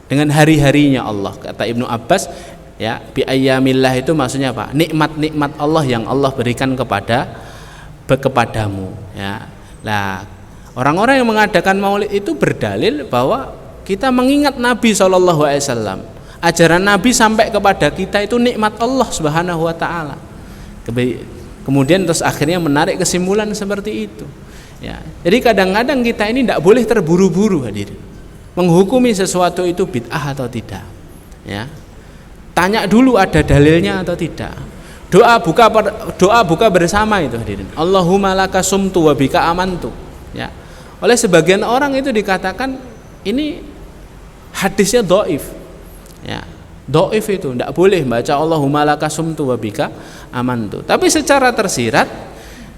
dengan hari-harinya Allah. Kata Ibnu Abbas, ya, bi ayyamillah itu maksudnya apa? Nikmat-nikmat Allah yang Allah berikan kepadamu, ya. Nah, orang-orang yang mengadakan maulid itu berdalil bahwa kita mengingat Nabi SAW. Ajaran Nabi sampai kepada kita itu nikmat Allah Subhanahu wa taala. Kemudian terus akhirnya menarik kesimpulan seperti itu. Ya. Jadi kadang-kadang kita ini tidak boleh terburu-buru, hadirin, menghukumi sesuatu itu bid'ah atau tidak. Ya. Tanya dulu ada dalilnya atau tidak. Doa buka bersama itu, hadirin. Allahumma laka sumtu wa bika amantu. Ya. Oleh sebagian orang itu dikatakan ini hadisnya dhaif. Ya. Dhaif itu, tidak boleh baca Allahumma laka sumtu wa bika amantu. Tapi secara tersirat,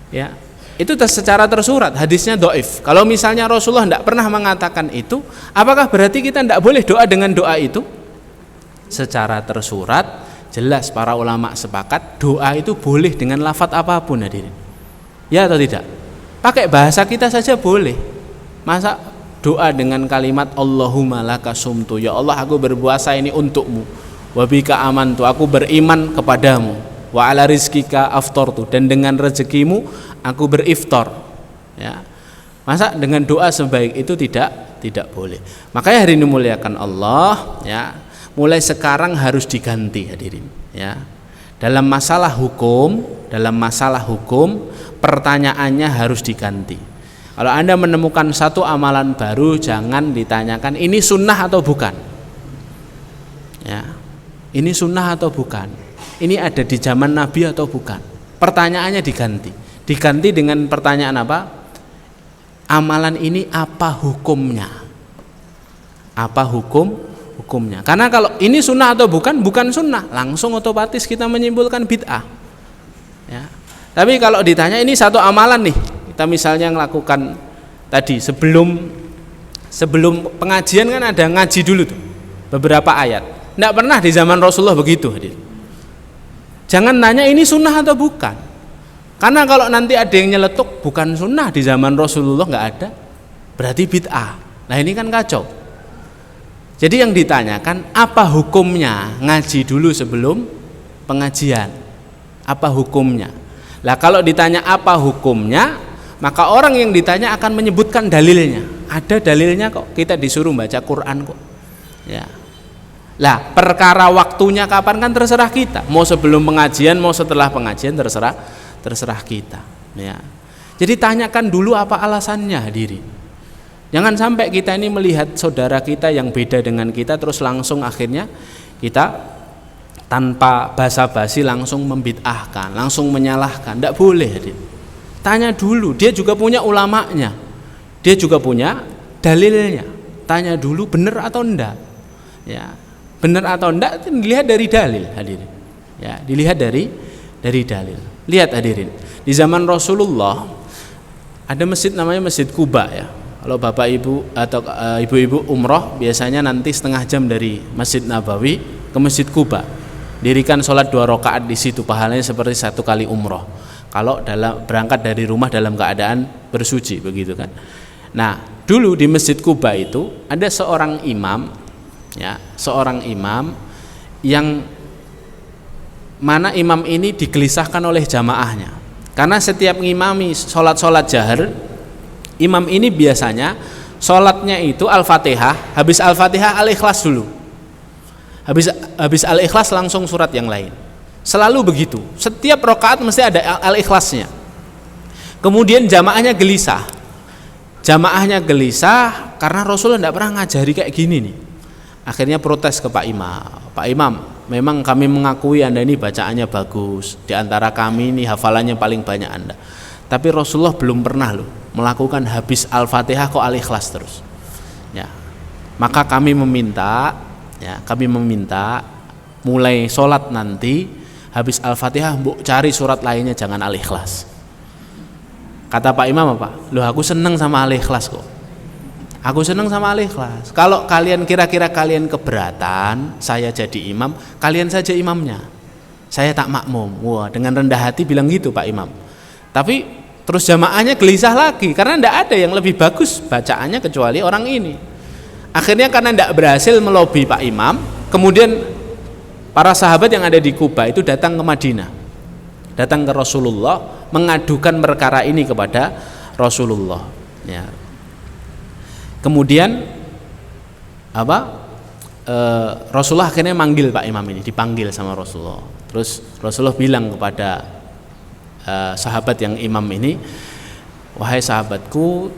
ya, itu secara tersurat hadisnya dhaif. Kalau misalnya Rasulullah tidak pernah mengatakan itu, apakah berarti kita tidak boleh doa dengan doa itu? Secara tersurat jelas para ulama sepakat doa itu boleh dengan lafadz apapun, hadirin. Ya atau tidak? Pakai bahasa kita saja boleh. Masa doa dengan kalimat Allahumma laka sumtu, ya Allah aku berpuasa ini untukmu, wa bika amantu, aku beriman kepadamu, wa ala rizkika aftartu, dan dengan rezekimu aku beriftar, ya. Masa dengan doa sebaik itu tidak boleh. Makanya hari ini muliakan Allah, ya, mulai sekarang harus diganti, hadirin, ya. Dalam masalah hukum pertanyaannya harus diganti. Kalau Anda menemukan satu amalan baru, jangan ditanyakan ini sunnah atau bukan, ya. Ini sunnah atau bukan, ini ada di zaman Nabi atau bukan. Pertanyaannya diganti dengan pertanyaan apa? Amalan ini apa hukumnya? Apa hukumnya? Karena kalau ini sunnah atau bukan sunnah, langsung otomatis kita menyimpulkan bid'ah, ya. Tapi kalau ditanya ini satu amalan nih, kita misalnya melakukan tadi sebelum pengajian kan ada ngaji dulu tuh beberapa ayat. Tidak pernah di zaman Rasulullah begitu, hadir. Jangan nanya ini sunnah atau bukan, karena kalau nanti ada yang nyeletuk bukan sunnah di zaman Rasulullah nggak ada, berarti bid'ah. Nah ini kan kacau. Jadi yang ditanyakan apa hukumnya, ngaji dulu sebelum pengajian, apa hukumnya. Lah kalau ditanya apa hukumnya, maka orang yang ditanya akan menyebutkan dalilnya. Ada dalilnya kok, kita disuruh baca Quran kok, ya. Lah perkara waktunya kapan kan terserah kita, mau sebelum pengajian mau setelah pengajian terserah kita, ya. Jadi tanyakan dulu apa alasannya, hadirin. Jangan sampai kita ini melihat saudara kita yang beda dengan kita terus langsung akhirnya kita tanpa basa-basi langsung membid'ahkan, langsung menyalahkan. Tidak boleh, hadirin. Tanya dulu, dia juga punya ulamanya, dia juga punya dalilnya. Tanya dulu benar atau enggak, ya. Benar atau enggak dilihat dari dalil, hadirin, ya. Dilihat dari dalil. Lihat, hadirin, di zaman Rasulullah ada masjid namanya Masjid Quba, ya. Kalau bapak ibu atau ibu-ibu umroh biasanya nanti setengah jam dari Masjid Nabawi ke Masjid Quba, dirikan sholat 2 rakaat di situ, pahalanya seperti 1 kali umroh. Kalau berangkat dari rumah dalam keadaan bersuci, begitu kan. Nah dulu di Masjid Quba itu ada seorang imam, ya, seorang imam yang mana imam ini digelisahkan oleh jamaahnya, karena setiap ngimami sholat jahar, imam ini biasanya sholatnya itu Al-Fatihah, habis Al-Fatihah Al-Ikhlas dulu, habis Al-Ikhlas langsung surat yang lain. Selalu begitu, setiap rakaat mesti ada Al-Ikhlasnya. Kemudian jamaahnya gelisah karena Rasulullah tidak pernah ngajari kayak gini nih. Akhirnya protes ke Pak Imam, memang kami mengakui Anda ini bacaannya bagus, di antara kami ini hafalannya paling banyak Anda, tapi Rasulullah belum pernah loh melakukan habis Al-Fatihah kok Al-Ikhlas terus, ya. Maka kami meminta mulai sholat nanti habis Al-Fatihah mbok cari surat lainnya, jangan Al-Ikhlas. Kata Pak Imam apa? Loh aku seneng sama Al-Ikhlas kok. Aku seneng sama Al-Ikhlas. Kalau kalian kira-kira kalian keberatan saya jadi imam, kalian saja imamnya, saya tak makmum. Wah, dengan rendah hati bilang gitu Pak Imam. Tapi terus jamaahnya gelisah lagi karena tidak ada yang lebih bagus bacaannya kecuali orang ini. Akhirnya karena tidak berhasil melobi Pak Imam, kemudian para sahabat yang ada di Kuba itu datang ke Madinah, datang ke Rasulullah, mengadukan perkara ini kepada Rasulullah, ya. Kemudian Rasulullah akhirnya manggil Pak Imam ini, dipanggil sama Rasulullah. Terus Rasulullah bilang kepada sahabat yang imam ini, wahai sahabatku,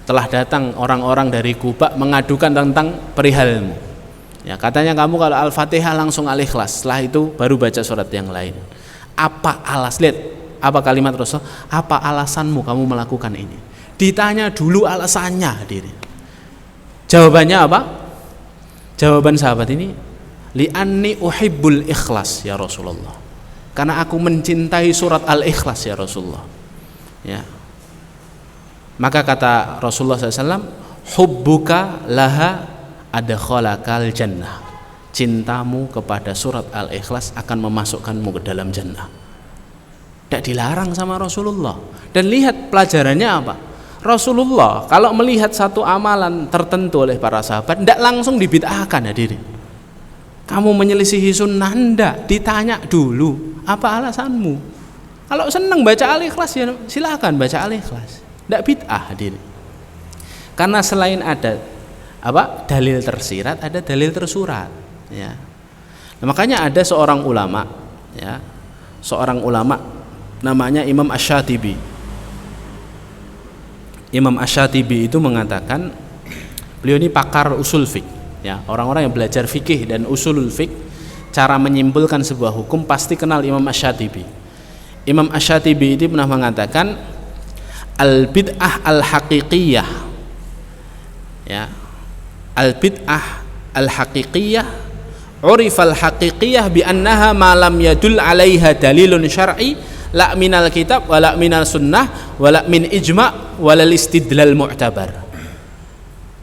telah datang orang-orang dari Kuba mengadukan tentang perihalmu, ya. Katanya kamu kalau Al-Fatihah langsung Al-Ikhlas, setelah itu baru baca surat yang lain. Apa lihat apa kalimat Rasul, apa alasanmu kamu melakukan ini? Ditanya dulu alasannya, hadirin. Jawabannya apa? Jawaban sahabat ini, li'anni uhibbul ikhlas ya Rasulullah. Karena aku mencintai surat Al-Ikhlas ya Rasulullah. Ya. Maka kata Rasulullah SAW, hubbuka laha adkhalakal jannah. Cintamu kepada surat Al-Ikhlas akan memasukkanmu ke dalam jannah. Tidak dilarang sama Rasulullah. Dan lihat pelajarannya apa? Rasulullah kalau melihat satu amalan tertentu oleh para sahabat, tidak langsung dibid'ahkan hadirin. Kamu menyelisihi sunnah, tidak, ditanya dulu apa alasanmu. Kalau senang baca Al-Ikhlas ya silakan baca Al-Ikhlas, tidak bid'ah hadirin. Karena selain ada dalil tersirat, ada dalil tersurat. Ya. Nah, makanya ada seorang ulama, ya, namanya Imam Asy-Syatibi. Imam Asy-Syatibi itu mengatakan, beliau ini pakar usul fiqh, ya, orang-orang yang belajar fikih dan usulul fiqh, cara menyimpulkan sebuah hukum pasti kenal Imam Asy-Syatibi. Imam Asy-Syatibi itu pernah mengatakan al-bid'ah al-haqiqiyah, ya, al-bid'ah al-haqiqiyah urifal haqiqiyah bi annaha ma lam yadul 'alaiha dalilun syar'i la minal kitab wala minal sunnah wala min ijma' walal istidlal mu'tabar.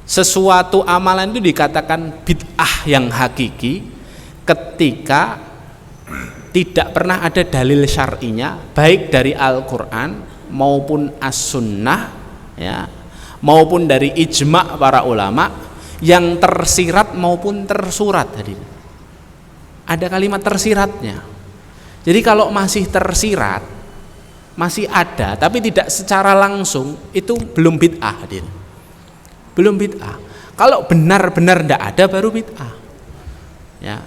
Sesuatu amalan itu dikatakan bid'ah yang hakiki ketika tidak pernah ada dalil syar'inya, baik dari Al-Qur'an maupun As-Sunnah, ya, maupun dari ijma' para ulama yang tersirat maupun tersurat. Ada kalimat tersiratnya. Jadi kalau masih tersirat, masih ada tapi tidak secara langsung, itu belum bid'ah, hadir. Belum bid'ah. Kalau benar-benar tidak ada baru bid'ah. Ya.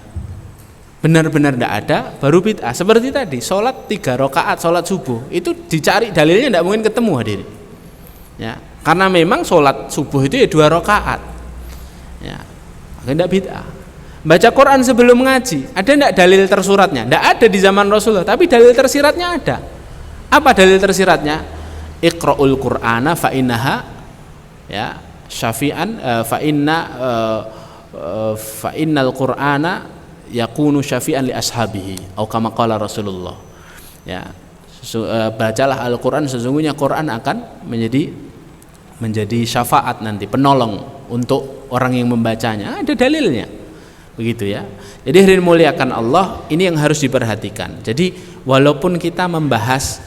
Benar-benar tidak ada baru bid'ah. Seperti tadi, sholat 3 rakaat sholat subuh, itu dicari dalilnya tidak mungkin ketemu, hadir. Ya. Karena memang sholat subuh itu ya 2 rakaat. Ya. Maka tidak bid'ah. Baca Quran sebelum ngaji, ada tidak dalil tersuratnya? Tidak ada di zaman Rasulullah, tapi dalil tersiratnya ada. Apa dalil tersiratnya? Iqra'ul Qur'ana fa innaha, ya, syafi'an fa innal Qur'ana yakunu syafi'an li ashabihi atau kama qala Rasulullah. Ya, bacalah Al-Qur'an, sesungguhnya Quran akan menjadi syafaat nanti, penolong untuk orang yang membacanya. Ada dalilnya. Begitu ya. Jadi hadirin muliakan Allah, ini yang harus diperhatikan. Jadi walaupun kita membahas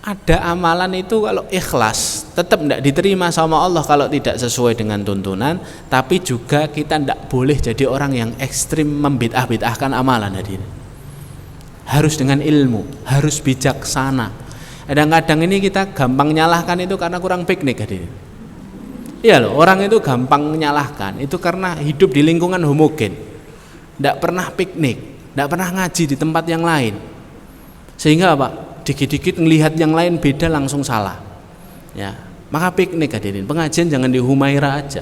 ada amalan itu kalau ikhlas tetap tidak diterima sama Allah kalau tidak sesuai dengan tuntunan, tapi juga kita tidak boleh jadi orang yang ekstrim membid'ah-bid'ahkan amalan, hadirin. Harus dengan ilmu, harus bijaksana. Kadang-kadang ini kita gampang nyalahkan itu karena kurang piknik, hadirin. Iya loh, orang itu gampang menyalahkan itu karena hidup di lingkungan homogen. Tidak pernah piknik, tidak pernah ngaji di tempat yang lain, sehingga apa? Dikit-dikit melihat yang lain beda langsung salah. Ya, maka piknik, hadirin. Pengajian jangan di Humaira aja,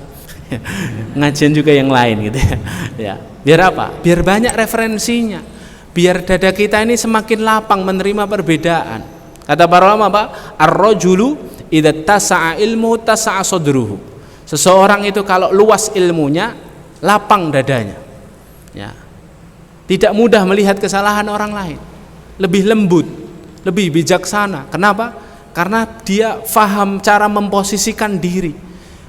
pengajian juga yang lain gitu ya. Ya, biar apa? Biar banyak referensinya, biar dada kita ini semakin lapang menerima perbedaan. Kata para ulama apa? Ar-rajulu idza tasa'a ilmu tasa'a sadruhu. Seseorang itu kalau luas ilmunya, lapang dadanya. Ya. Tidak mudah melihat kesalahan orang lain, lebih lembut, lebih bijaksana. Kenapa? Karena dia faham cara memposisikan diri.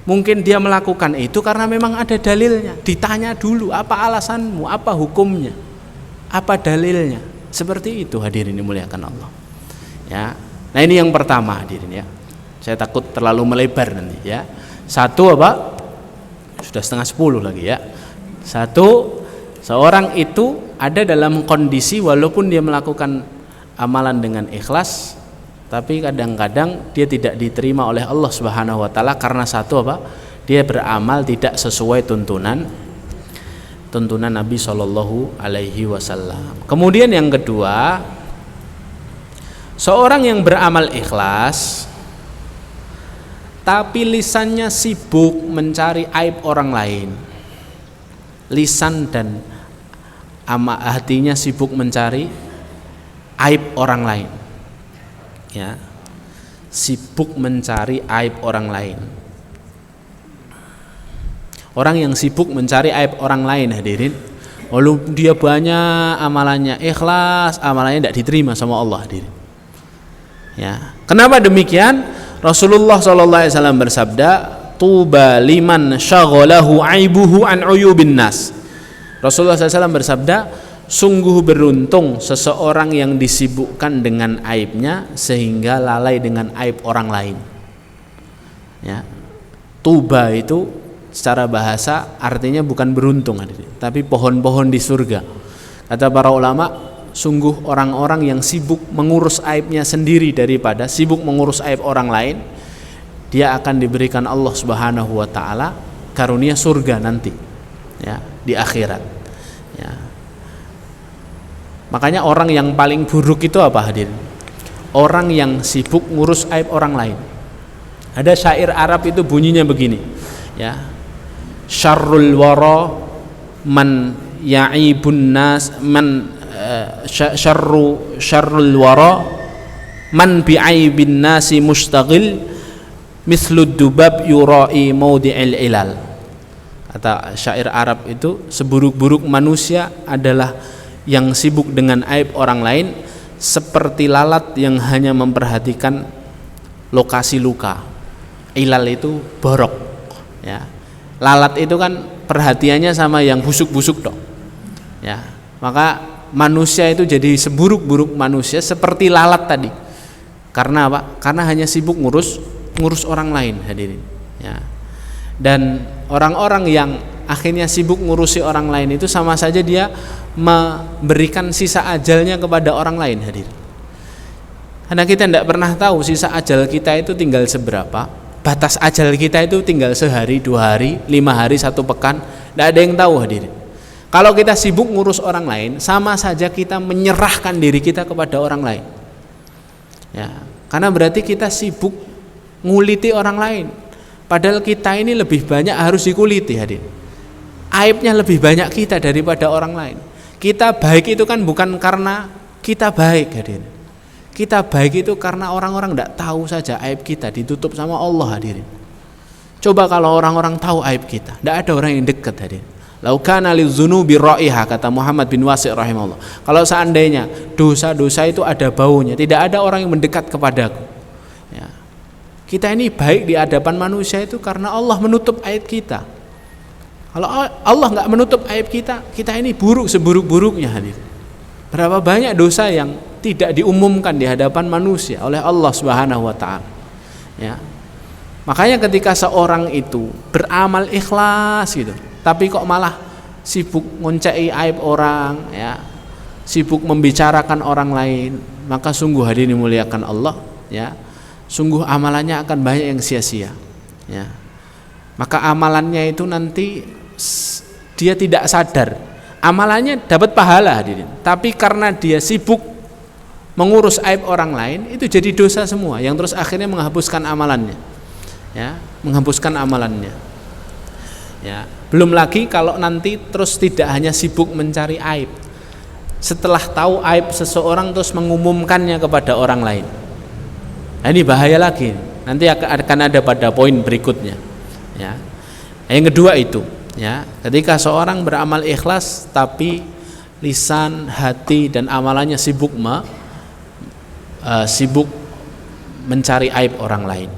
Mungkin dia melakukan itu karena memang ada dalilnya. Ditanya dulu, apa alasanmu, apa hukumnya, apa dalilnya. Seperti itu, hadirin dimuliakan Allah. Ya. Nah, ini yang pertama, hadirin ya. Saya takut terlalu melebar nanti ya. Satu apa? Sudah 9:30 lagi ya. Satu, seorang itu ada dalam kondisi walaupun dia melakukan amalan dengan ikhlas, tapi kadang-kadang dia tidak diterima oleh Allah Subhanahu wa taala karena satu apa? Dia beramal tidak sesuai tuntunan Nabi Shallallahu alaihi wasallam. Kemudian yang kedua, seorang yang beramal ikhlas tapi lisannya sibuk mencari aib orang lain. Lisan dan hatinya sibuk mencari aib orang lain, ya, sibuk mencari aib orang lain. Orang yang sibuk mencari aib orang lain, hadirin, Lalu dia banyak amalannya, ikhlas, amalannya tidak diterima sama Allah hadirin. Ya. Kenapa demikian? Rasulullah SAW bersabda, tuba liman syaghalahu aibuhu an uyubin nas. Rasulullah SAW bersabda, sungguh beruntung seseorang yang disibukkan dengan aibnya sehingga lalai dengan aib orang lain. Ya. Tuba itu secara bahasa artinya bukan beruntung, tapi pohon-pohon di surga. Kata para ulama, sungguh orang-orang yang sibuk mengurus aibnya sendiri daripada sibuk mengurus aib orang lain, dia akan diberikan Allah Subhanahu wa taala karunia surga nanti, ya, di akhirat. Ya. Makanya orang yang paling buruk itu apa hadirin? Orang yang sibuk ngurus aib orang lain. Ada syair Arab itu bunyinya begini, ya. Syarrul wara man ya'ibun nas man syarrul wara man bi'aibin nasi mustaghil mislud dubab yurai maudi'il ilal. Kata syair Arab itu, seburuk-buruk manusia adalah yang sibuk dengan aib orang lain seperti lalat yang hanya memperhatikan lokasi luka. Ilal itu borok, ya. Lalat itu kan perhatiannya sama yang busuk-busuk dong, ya. Maka manusia itu jadi seburuk-buruk manusia seperti lalat tadi. Karena apa? Karena hanya sibuk ngurus orang lain hadirin, ya. Dan orang-orang yang akhirnya sibuk ngurusi orang lain itu sama saja dia memberikan sisa ajalnya kepada orang lain hadirin. Karena kita tidak pernah tahu sisa ajal kita itu tinggal seberapa. Batas ajal kita itu tinggal sehari, 2 hari, 5 hari, 1 pekan. Tidak ada yang tahu hadirin. Kalau kita sibuk ngurus orang lain, sama saja kita menyerahkan diri kita kepada orang lain, ya. Karena berarti kita sibuk nguliti orang lain. Padahal kita ini lebih banyak harus dikuliti hadirin. Aibnya lebih banyak kita daripada orang lain. Kita baik itu kan bukan karena kita baik hadirin. Kita baik itu karena orang-orang tidak tahu saja aib kita, ditutup sama Allah hadirin. Coba kalau orang-orang tahu aib kita, tidak ada orang yang dekat hadirin. Lau kana lizunubi ra'iha, kata Muhammad bin Wasi' rahimahullah. Kalau seandainya dosa-dosa itu ada baunya, tidak ada orang yang mendekat kepadaku, ya. Kita ini baik di hadapan manusia itu karena Allah menutup aib kita. Kalau Allah nggak menutup aib kita, kita ini buruk seburuk-buruknya hadirin. Berapa banyak dosa yang tidak diumumkan di hadapan manusia oleh Allah Subhanahu wa taala, ya. Makanya ketika seorang itu beramal ikhlas gitu, tapi kok malah sibuk ngoncei aib orang, ya, sibuk membicarakan orang lain, maka sungguh hadirin dimuliakan Allah, ya, sungguh amalannya akan banyak yang sia-sia, ya. Maka amalannya itu nanti dia tidak sadar, amalannya dapat pahala hadirin, tapi karena dia sibuk mengurus aib orang lain, itu jadi dosa semua yang terus akhirnya menghapuskan amalannya, ya, menghapuskan amalannya, ya. Belum lagi kalau nanti terus tidak hanya sibuk mencari aib, setelah tahu aib seseorang terus mengumumkannya kepada orang lain. Nah, ini bahaya lagi, nanti akan ada pada poin berikutnya, ya. Yang kedua itu, ya, ketika seorang beramal ikhlas tapi lisan, hati dan amalannya sibuk mencari aib orang lain.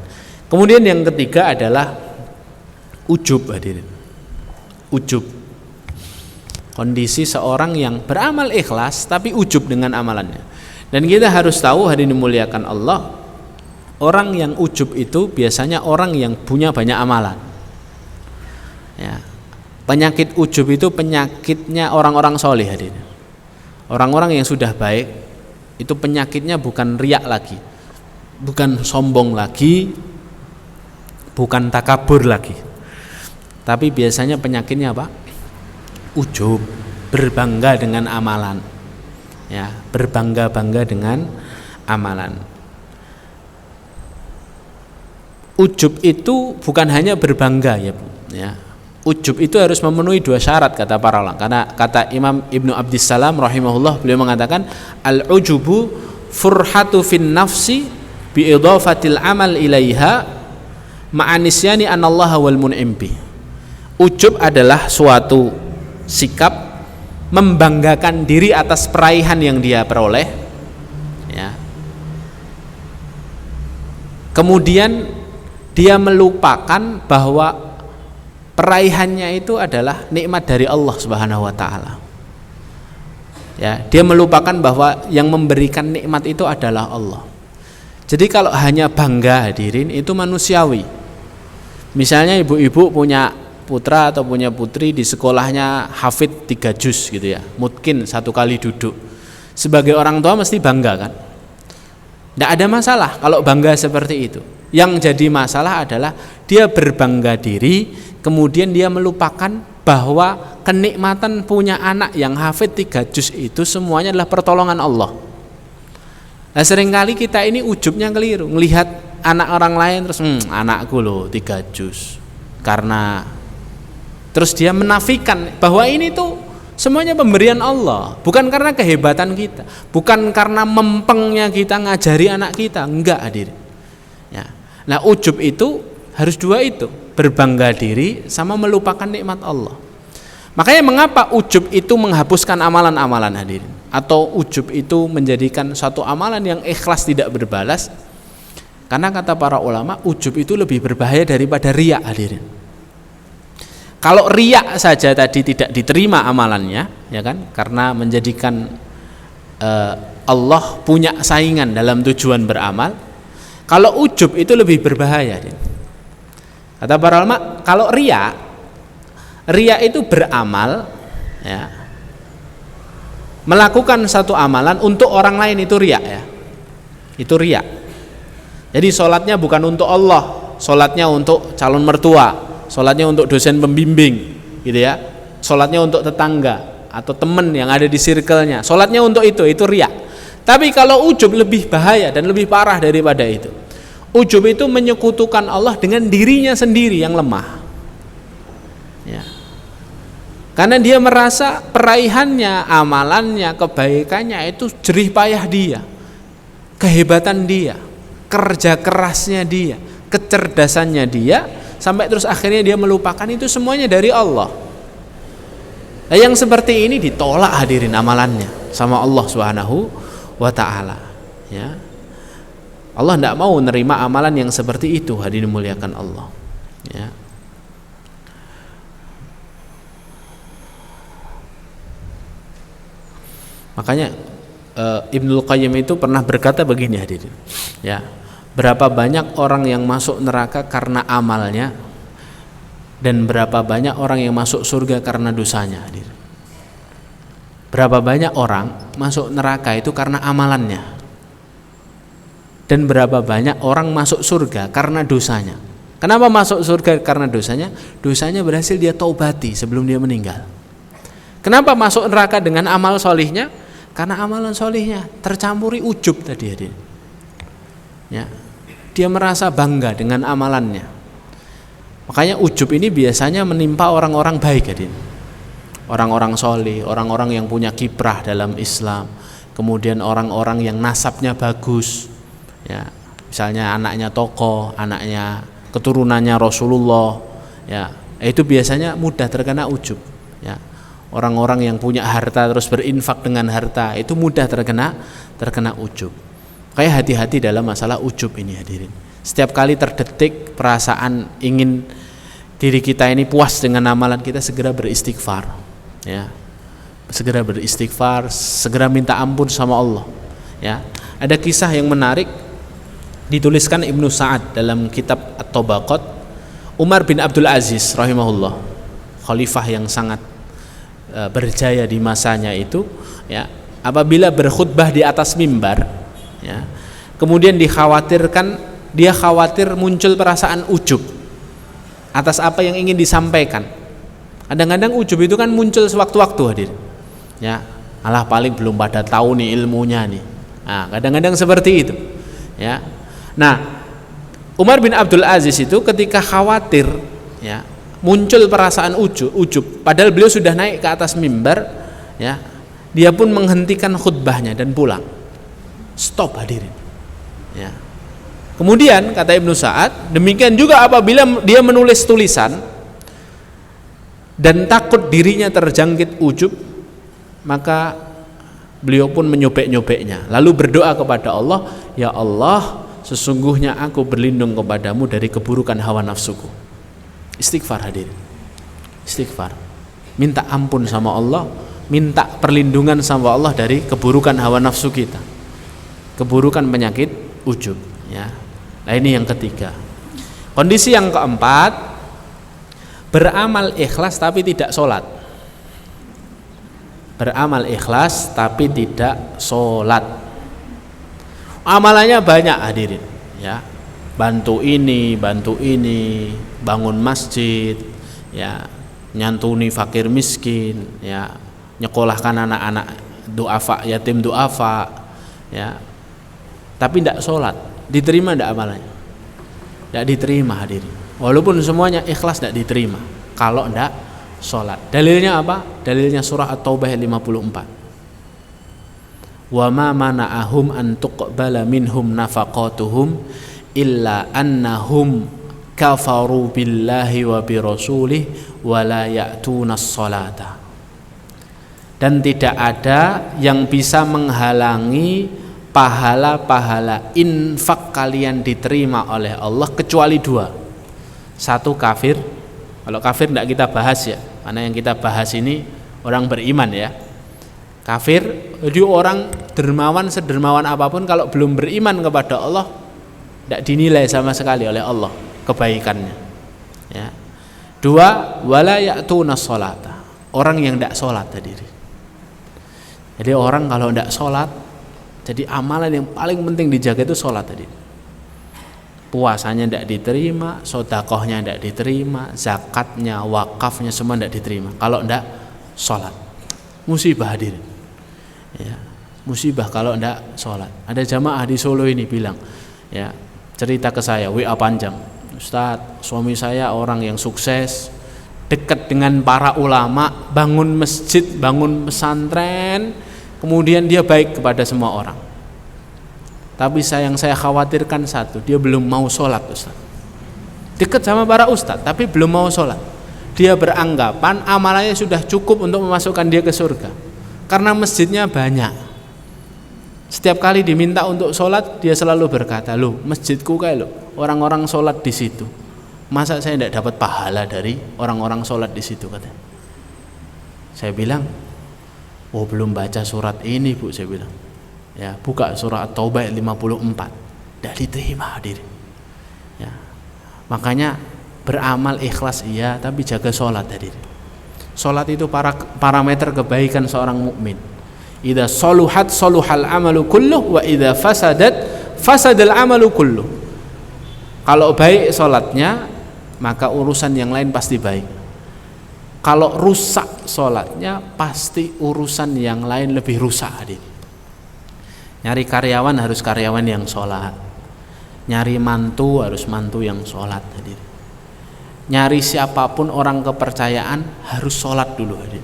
Kemudian yang ketiga adalah ujub hadirin. Ujub, kondisi seorang yang beramal ikhlas tapi ujub dengan amalannya. Dan kita harus tahu hadirin dimuliakan Allah, orang yang ujub itu biasanya orang yang punya banyak amalan, ya. Penyakit ujub itu penyakitnya orang-orang soleh hadirin. Orang-orang yang sudah baik itu penyakitnya bukan riak lagi, bukan sombong lagi, bukan takabur lagi, tapi biasanya penyakitnya apa? Ujub, berbangga dengan amalan, ya, berbangga-bangga dengan amalan. Ujub itu bukan hanya berbangga, ya, ya. Ujub itu harus memenuhi 2 syarat kata para ulama. Karena kata Imam Ibnu Abdissalam rahimahullah, beliau mengatakan al-ujubu furhatu fin nafsi bi idhafatil amal ilaiha ma'anisyani anallaha wal mun'im bi. Ujub adalah suatu sikap membanggakan diri atas peraihan yang dia peroleh, ya. Kemudian dia melupakan bahwa peraihannya itu adalah nikmat dari Allah Subhanahu wa taala. Ya, dia melupakan bahwa yang memberikan nikmat itu adalah Allah. Jadi kalau hanya bangga hadirin itu manusiawi. Misalnya ibu-ibu punya putra atau punya putri di sekolahnya hafid 3 juz gitu ya, mungkin 1 kali duduk. Sebagai orang tua mesti bangga kan? Tidak ada masalah kalau bangga seperti itu. Yang jadi masalah adalah dia berbangga diri, kemudian dia melupakan bahwa kenikmatan punya anak yang hafid 3 juz itu semuanya adalah pertolongan Allah. Nah, seringkali kita ini ujubnya keliru, melihat anak orang lain terus anakku loh 3 juz, karena terus dia menafikan bahwa ini tuh semuanya pemberian Allah, bukan karena kehebatan kita, bukan karena mempengnya kita ngajari anak kita, enggak hadir. Ya. Nah, ujub itu harus 2 itu, berbangga diri sama melupakan nikmat Allah. Makanya mengapa ujub itu menghapuskan amalan-amalan hadirin, atau ujub itu menjadikan suatu amalan yang ikhlas tidak berbalas? Karena kata para ulama, ujub itu lebih berbahaya daripada riya hadirin. Kalau riya saja tadi tidak diterima amalannya, ya kan? Karena menjadikan Allah punya saingan dalam tujuan beramal. Kalau ujub itu lebih berbahaya. Kata para ulama, kalau riya itu beramal, ya, melakukan satu amalan untuk orang lain itu riya, ya. Itu riya. Jadi sholatnya bukan untuk Allah, sholatnya untuk calon mertua, sholatnya untuk dosen pembimbing, gitu ya. Sholatnya untuk tetangga atau teman yang ada di circle-nya, sholatnya untuk itu riya. Tapi kalau ujub lebih bahaya dan lebih parah daripada itu. Ujub itu menyekutukan Allah dengan dirinya sendiri yang lemah, ya. Karena dia merasa peraihannya, amalannya, kebaikannya itu jerih payah dia, kehebatan dia, kerja kerasnya dia, kecerdasannya dia, sampai terus akhirnya dia melupakan itu semuanya dari Allah. Nah, yang seperti ini ditolak hadirin amalannya sama Allah Subhanahu wa taala, ya. Allah tidak mau menerima amalan yang seperti itu, hadirin muliakan Allah, ya. Makanya Ibnul Qayyim itu pernah berkata begini hadirin, ya, berapa banyak orang yang masuk neraka karena amalnya, dan berapa banyak orang yang masuk surga karena dosanya hadirin. Berapa banyak orang masuk neraka itu karena amalannya, dan berapa banyak orang masuk surga karena dosanya. Kenapa masuk surga karena dosanya? Dosanya berhasil dia taubati sebelum dia meninggal. Kenapa masuk neraka dengan amal solihnya? Karena amalan solihnya tercampuri ujub tadi hadirin, ya. Dia merasa bangga dengan amalannya. Makanya ujub ini biasanya menimpa orang-orang baik hadirin, orang-orang solih, orang-orang yang punya kiprah dalam Islam, kemudian orang-orang yang nasabnya bagus, ya. Misalnya anaknya tokoh, anaknya keturunannya Rasulullah, ya. Itu biasanya mudah terkena ujub, ya. Orang-orang yang punya harta terus berinfak dengan harta itu mudah terkena ujub. Kayak hati-hati dalam masalah ujub ini hadirin. Setiap kali terdetik perasaan ingin diri kita ini puas dengan amalan kita, segera beristighfar, ya. Segera beristighfar, segera minta ampun sama Allah, ya. Ada kisah yang menarik dituliskan Ibnu Sa'ad dalam kitab At-Tabaqat. Umar bin Abdul Aziz rahimahullah, khalifah yang sangat berjaya di masanya itu, ya, apabila berkhutbah di atas mimbar, ya, kemudian dia khawatir muncul perasaan ujub atas apa yang ingin disampaikan. Kadang-kadang ujub itu kan muncul sewaktu-waktu hadir, ya, alah paling belum pada tahu nih ilmunya nih. Nah, kadang-kadang seperti itu, ya. Nah, Umar bin Abdul Aziz itu ketika khawatir, ya, muncul perasaan ujub, padahal beliau sudah naik ke atas mimbar, ya, dia pun menghentikan khutbahnya dan pulang, stop hadirin, ya. Kemudian kata Ibnu Sa'ad, demikian juga apabila dia menulis tulisan dan takut dirinya terjangkit ujub, maka beliau pun menyobek-nyobeknya, lalu berdoa kepada Allah, ya Allah, sesungguhnya aku berlindung kepadamu dari keburukan hawa nafsuku. Istighfar hadirin, istighfar, minta ampun sama Allah, minta perlindungan sama Allah dari keburukan hawa nafsu kita, keburukan penyakit ujub, ya. Nah, ini yang ketiga. Kondisi yang keempat, beramal ikhlas tapi tidak sholat. Beramal ikhlas tapi tidak sholat. Amalannya banyak hadirin, ya. Bantu ini, bangun masjid, ya, nyantuni fakir miskin, ya, nyekolahkan anak-anak duafa, yatim duafa, ya. Tapi tidak sholat, diterima tidak amalannya? Tidak diterima hadirin. Walaupun semuanya ikhlas tidak diterima kalau tidak sholat. Dalilnya apa? Dalilnya surah At-Taubah 54. Wa ma mana'ahum an tuqbala minhum nafaqatuhum illa annahum kafaru billahi wa bi rasulih wa la ya'tuna sholata. Dan tidak ada yang bisa menghalangi pahala-pahala infak kalian diterima oleh Allah kecuali dua. Satu, kafir. Kalau kafir tidak kita bahas, ya, karena yang kita bahas ini orang beriman, ya. Kafir, jadi orang dermawan sedermawan apapun kalau belum beriman kepada Allah tidak dinilai sama sekali oleh Allah kebaikannya, ya. Dua, wala ya'tuna sholata, orang yang tidak sholat tadi. Jadi orang kalau tidak sholat, jadi amalan yang paling penting dijaga itu sholat tadi. Puasanya tidak diterima, sodakohnya tidak diterima, zakatnya, wakafnya semua tidak diterima kalau tidak sholat. Musibah hadirin, ya, musibah kalau tidak sholat. Ada jamaah di Solo ini bilang, ya, cerita ke saya, WA panjang, Ustadz, suami saya orang yang sukses, dekat dengan para ulama, bangun masjid, bangun pesantren, kemudian dia baik kepada semua orang. Tapi yang saya khawatirkan satu, dia belum mau sholat, Ustaz. Dekat sama para ustadz, tapi belum mau sholat. Dia beranggapan amalannya sudah cukup untuk memasukkan dia ke surga, karena masjidnya banyak. Setiap kali diminta untuk sholat, dia selalu berkata, loh, masjidku kayak loh, orang-orang sholat di situ. Masa saya tidak dapat pahala dari orang-orang sholat di situ, katanya. Saya bilang, oh, belum baca surat ini, Bu, saya bilang. Ya, buka surah At-Taubah 54. Tidak diterima hadirin. Ya. Makanya beramal ikhlas iya, tapi jaga sholat hadirin. Sholat itu parameter kebaikan seorang mukmin. Idza saluhat saluhal amalu kulluh wa idza fasadat fasadal amalu kulluh. Kalau baik sholatnya, maka urusan yang lain pasti baik. Kalau rusak sholatnya, pasti urusan yang lain lebih rusak hadirin. Nyari karyawan harus karyawan yang sholat, nyari mantu harus mantu yang sholat hadir. Nyari siapapun orang kepercayaan harus sholat dulu hadir,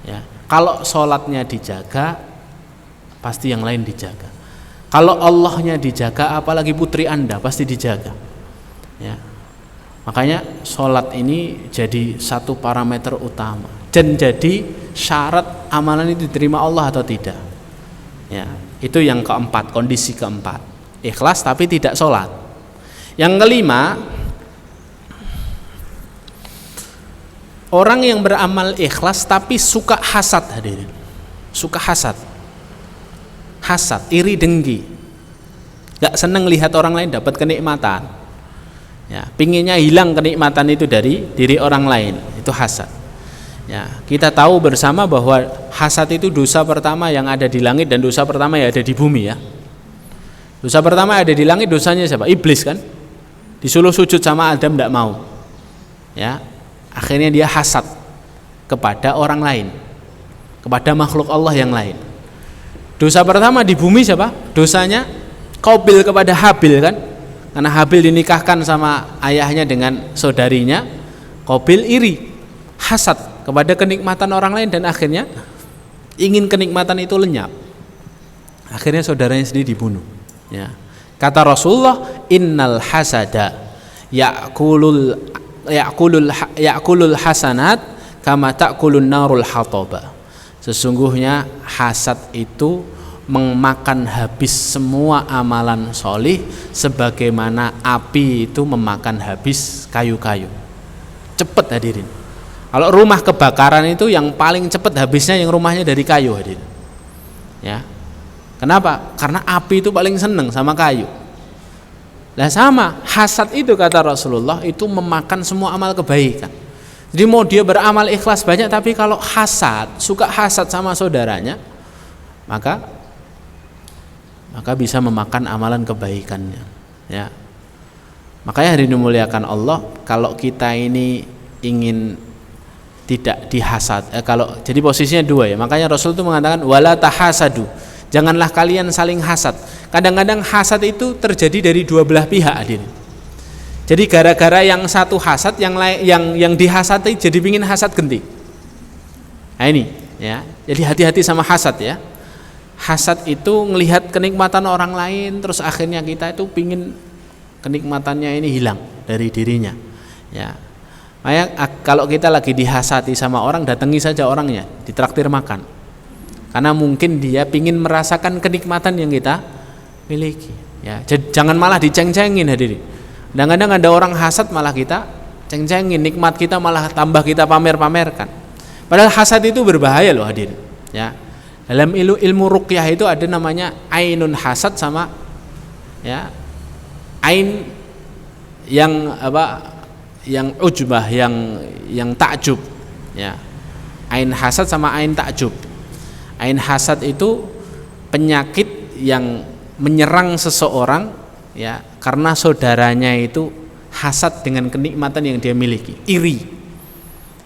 ya. Kalau sholatnya dijaga, pasti yang lain dijaga. Kalau Allahnya dijaga, apalagi putri Anda pasti dijaga, ya. Makanya sholat ini jadi satu parameter utama dan jadi syarat amalan itu diterima Allah atau tidak, ya. Itu yang keempat, kondisi keempat, ikhlas tapi tidak sholat. Yang kelima, orang yang beramal ikhlas tapi suka hasad hadirin, suka hasad, iri dengki, gak seneng lihat orang lain dapat kenikmatan, ya, pinginnya hilang kenikmatan itu dari diri orang lain, itu hasad. Ya, kita tahu bersama bahwa hasad itu dosa pertama yang ada di langit dan dosa pertama yang ada di bumi, ya. Dosa pertama yang ada di langit, dosanya siapa? Iblis kan? Disuruh sujud sama Adam tidak mau, ya. Akhirnya dia hasad kepada orang lain, kepada makhluk Allah yang lain. Dosa pertama di bumi siapa? Dosanya Qabil kepada Habil kan? Karena Habil dinikahkan sama ayahnya dengan saudarinya, Qabil iri, hasad kepada kenikmatan orang lain dan akhirnya ingin kenikmatan itu lenyap. Akhirnya saudaranya sendiri dibunuh, ya. Kata Rasulullah, innal hasada ya'kulul hasanat kama ta'kulun narul hataba. Sesungguhnya hasad itu memakan habis semua amalan solih sebagaimana api itu memakan habis kayu-kayu. Cepet hadirin. Kalau rumah kebakaran itu yang paling cepet habisnya yang rumahnya dari kayu hadirin. Ya. Kenapa? Karena api itu paling seneng sama kayu. Nah sama, hasad itu kata Rasulullah itu memakan semua amal kebaikan. Jadi mau dia beramal ikhlas banyak, tapi kalau suka hasad sama saudaranya, maka bisa memakan amalan kebaikannya. Ya. Makanya hari ini dimuliakan Allah, kalau kita ini ingin tidak dihasad, jadi posisinya dua ya. Makanya Rasul itu mengatakan wala tahasadu. Janganlah kalian saling hasad. Kadang-kadang hasad itu terjadi dari dua belah pihak, hadirin. Jadi gara-gara yang satu hasad, yang dihasati jadi pingin hasad ganti. Nah ini, ya. Jadi hati-hati sama hasad ya. Hasad itu ngelihat kenikmatan orang lain, terus akhirnya kita itu pingin kenikmatannya ini hilang dari dirinya. Ya. Makanya kalau kita lagi dihasati sama orang, datangi saja orangnya, ditraktir makan. Karena mungkin dia pingin merasakan kenikmatan yang kita miliki. Ya, jangan malah diceng-cengin hadirin. Kadang-kadang ada orang hasad malah kita ceng-cengin, nikmat kita malah tambah kita pamer-pamerkan. Padahal hasad itu berbahaya loh hadirin. Ya. Dalam ilmu ruqyah itu ada namanya ainun hasad sama ya ain yang yang ujbah, yang takjub. Ya. Ain hasad sama ain takjub. Ain hasad itu penyakit yang menyerang seseorang ya karena saudaranya itu hasad dengan kenikmatan yang dia miliki, iri.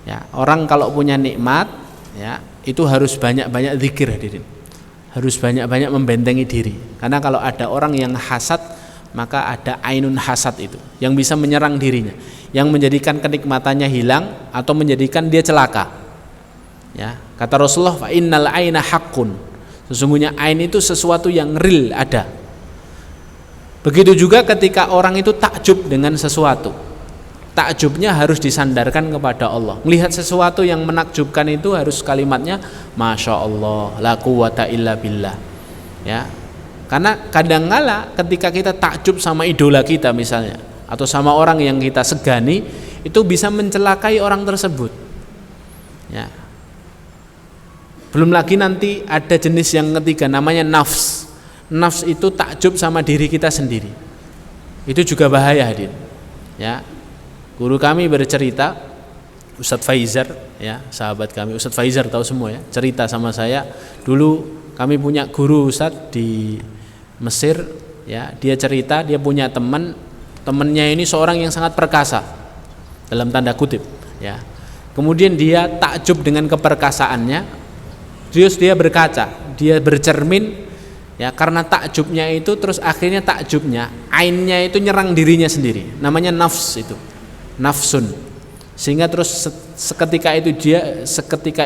Ya, orang kalau punya nikmat ya itu harus banyak-banyak zikir hadirin. Harus banyak-banyak membentengi diri. Karena kalau ada orang yang hasad, maka ada ainun hasad itu yang bisa menyerang dirinya, yang menjadikan kenikmatannya hilang atau menjadikan dia celaka. Ya, kata Rasulullah fa innal aina haqqun. Sesungguhnya ain itu sesuatu yang real ada. Begitu juga ketika orang itu takjub dengan sesuatu. Takjubnya harus disandarkan kepada Allah. Melihat sesuatu yang menakjubkan itu harus kalimatnya Masya Allah, la quwata illa billah. Ya. Karena kadangkala ketika kita takjub sama idola kita misalnya, atau sama orang yang kita segani, itu bisa mencelakai orang tersebut. Ya. Belum lagi nanti ada jenis yang ketiga namanya nafs. Nafs itu takjub sama diri kita sendiri. Itu juga bahaya hadirin. Ya. Guru kami bercerita, Ustadz Faizar, ya, sahabat kami Ustadz Faizar tahu semua ya, cerita sama saya. Dulu kami punya guru Ustadz di Mesir, ya, dia cerita dia punya temannya ini seorang yang sangat perkasa dalam tanda kutip, ya. Kemudian dia takjub dengan keperkasaannya. Terus dia berkaca, dia bercermin, ya, karena takjubnya itu terus akhirnya takjubnya, ainnya itu nyerang dirinya sendiri. Namanya nafs itu, nafsun. Sehingga terus seketika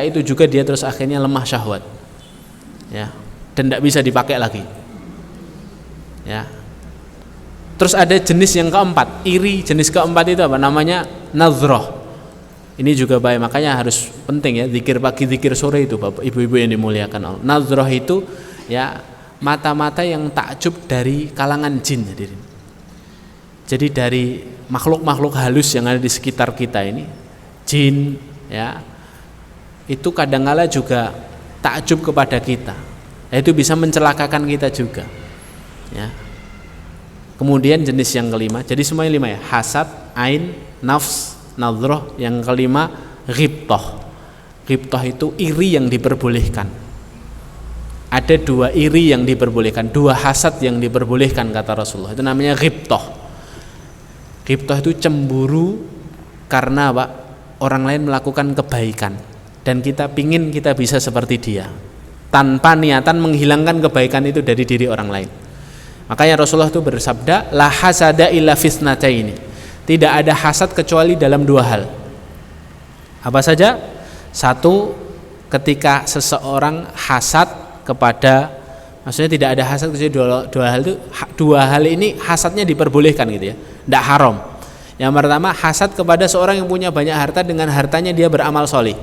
itu juga dia terus akhirnya lemah syahwat. Ya, dan tidak bisa dipakai lagi. Ya. Terus ada jenis yang keempat, iri. Jenis keempat itu apa? Namanya nazroh. Ini juga baik, makanya harus penting ya zikir pagi, zikir sore itu Bapak Ibu-ibu yang dimuliakan Allah. Nazroh itu ya mata-mata yang takjub dari kalangan jin hadirin. Jadi dari makhluk-makhluk halus yang ada di sekitar kita ini, jin ya, itu kadang-kala juga takjub kepada kita. Itu bisa mencelakakan kita juga. Ya. Kemudian jenis yang kelima, jadi semuanya 5 ya, hasad, ain, nafs, nazroh. Yang kelima ghibtah. Ghibtah itu iri yang diperbolehkan. Ada 2 iri yang diperbolehkan, 2 hasad yang diperbolehkan kata Rasulullah. Itu namanya ghibtah. Ghibtah itu cemburu karena apa? Orang lain melakukan kebaikan dan kita pingin kita bisa seperti dia, tanpa niatan menghilangkan kebaikan itu dari diri orang lain. Makanya Rasulullah itu bersabda, la hasada illa fisnataini. Tidak ada hasad kecuali dalam 2 hal. Apa saja? 1, ketika seseorang hasad kepada, maksudnya tidak ada hasad kecuali 2 hal itu. 2 hal ini hasadnya diperbolehkan gitu ya, tidak haram. Yang pertama, hasad kepada seorang yang punya banyak harta, dengan hartanya dia beramal solih.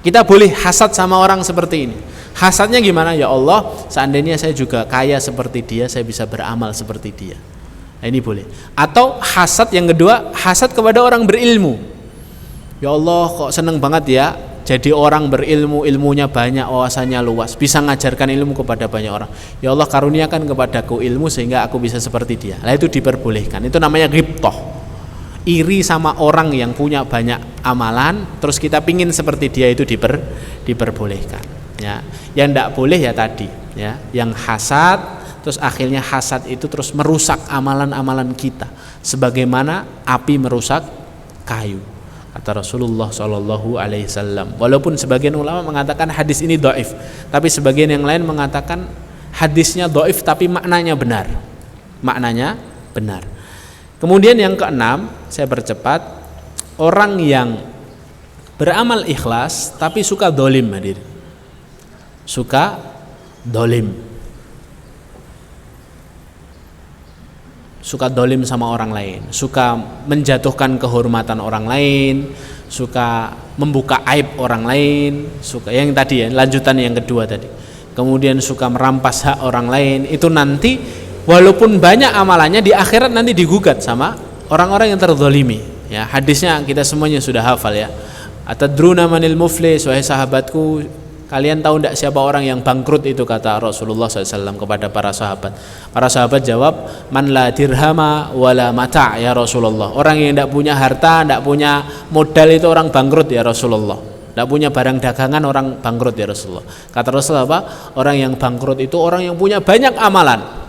Kita boleh hasad sama orang seperti ini. Hasadnya gimana? Ya Allah, seandainya saya juga kaya seperti dia, saya bisa beramal seperti dia. Nah, ini boleh. Atau hasad yang kedua, hasad kepada orang berilmu. Ya Allah, kok seneng banget ya jadi orang berilmu, ilmunya banyak, wawasannya luas, bisa ngajarkan ilmu kepada banyak orang. Ya Allah, karuniakan kepadaku ilmu sehingga aku bisa seperti dia. Nah, itu diperbolehkan. Itu namanya ghibthah. Iri sama orang yang punya banyak amalan, terus kita pingin seperti dia, itu diperbolehkan. Ya, yang tidak boleh ya tadi, ya, yang hasad, terus akhirnya hasad itu terus merusak amalan-amalan kita, sebagaimana api merusak kayu. Kata Rasulullah Shallallahu Alaihi Wasallam. Walaupun sebagian ulama mengatakan hadis ini dhaif, tapi sebagian yang lain mengatakan hadisnya dhaif tapi maknanya benar. Maknanya benar. Kemudian yang keenam, saya percepat, orang yang beramal ikhlas tapi suka dolim, hadir. Suka dolim. Suka dolim sama orang lain, suka menjatuhkan kehormatan orang lain, suka membuka aib orang lain, suka yang tadi ya, lanjutan yang kedua tadi. Kemudian suka merampas hak orang lain, itu nanti walaupun banyak amalannya di akhirat nanti digugat sama orang-orang yang terzalimi. Ya, hadisnya kita semuanya sudah hafal ya. Atadruna manil muflis, wahai sahabatku, kalian tahu tidak siapa orang yang bangkrut itu, kata Rasulullah SAW kepada para sahabat. Para sahabat jawab, man la dirhama wala mata' ya Rasulullah. Orang yang tidak punya harta, tidak punya modal itu orang bangkrut ya Rasulullah. Tidak punya barang dagangan orang bangkrut ya Rasulullah. Kata Rasulullah apa? Orang yang bangkrut itu orang yang punya banyak amalan,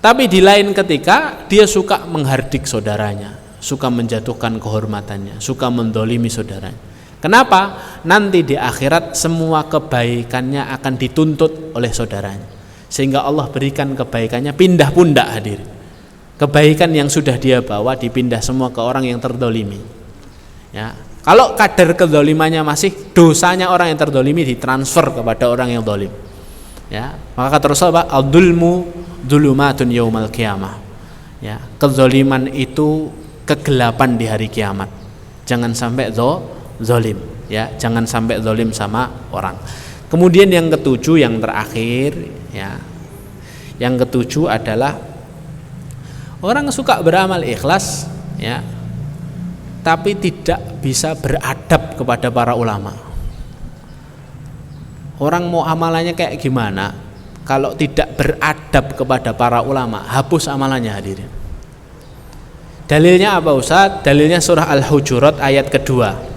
tapi di lain ketika dia suka menghardik saudaranya, suka menjatuhkan kehormatannya, suka mendolimi saudaranya. Kenapa? Nanti di akhirat semua kebaikannya akan dituntut oleh saudaranya, sehingga Allah berikan kebaikannya pindah pundak, hadir. Kebaikan yang sudah dia bawa dipindah semua ke orang yang terdolimi. Ya, kalau kadar kedolimannya masih, dosanya orang yang terdolimi ditransfer kepada orang yang dolim. Ya, maka kata Rasulullah, al-dulmu dzulumatun yaumal qiyamah. Ya, kezaliman itu kegelapan di hari kiamat. Jangan sampai zalim, ya, jangan sampai zalim sama orang. Kemudian yang ketujuh, yang terakhir, ya, yang ketujuh adalah orang suka beramal ikhlas, ya, tapi tidak bisa beradab kepada para ulama. Orang mau amalannya kayak gimana, kalau tidak beradab kepada para ulama, hapus amalannya, hadirin. Dalilnya apa Ustaz? Dalilnya surah Al-Hujurat ayat kedua.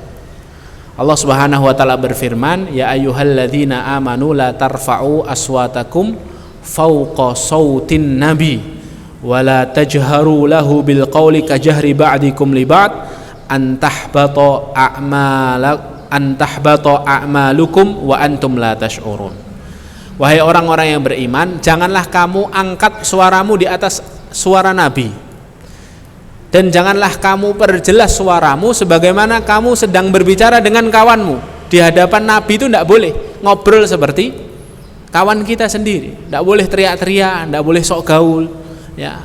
Allah Subhanahu wa taala berfirman, ya ayyuhalladzina amanu la tarfa'u aswatakum fawqa sautin nabi wa la tajharu lahu bil qawli kajahri ba'dikum li ba'd an tahbata a'malukum wa antum la tash'urun. Wahai orang-orang yang beriman, janganlah kamu angkat suaramu di atas suara nabi, dan janganlah kamu perjelas suaramu sebagaimana kamu sedang berbicara dengan kawanmu. Di hadapan Nabi itu tidak boleh ngobrol seperti kawan kita sendiri, tidak boleh teriak-teriak, tidak boleh sok gaul. Ya,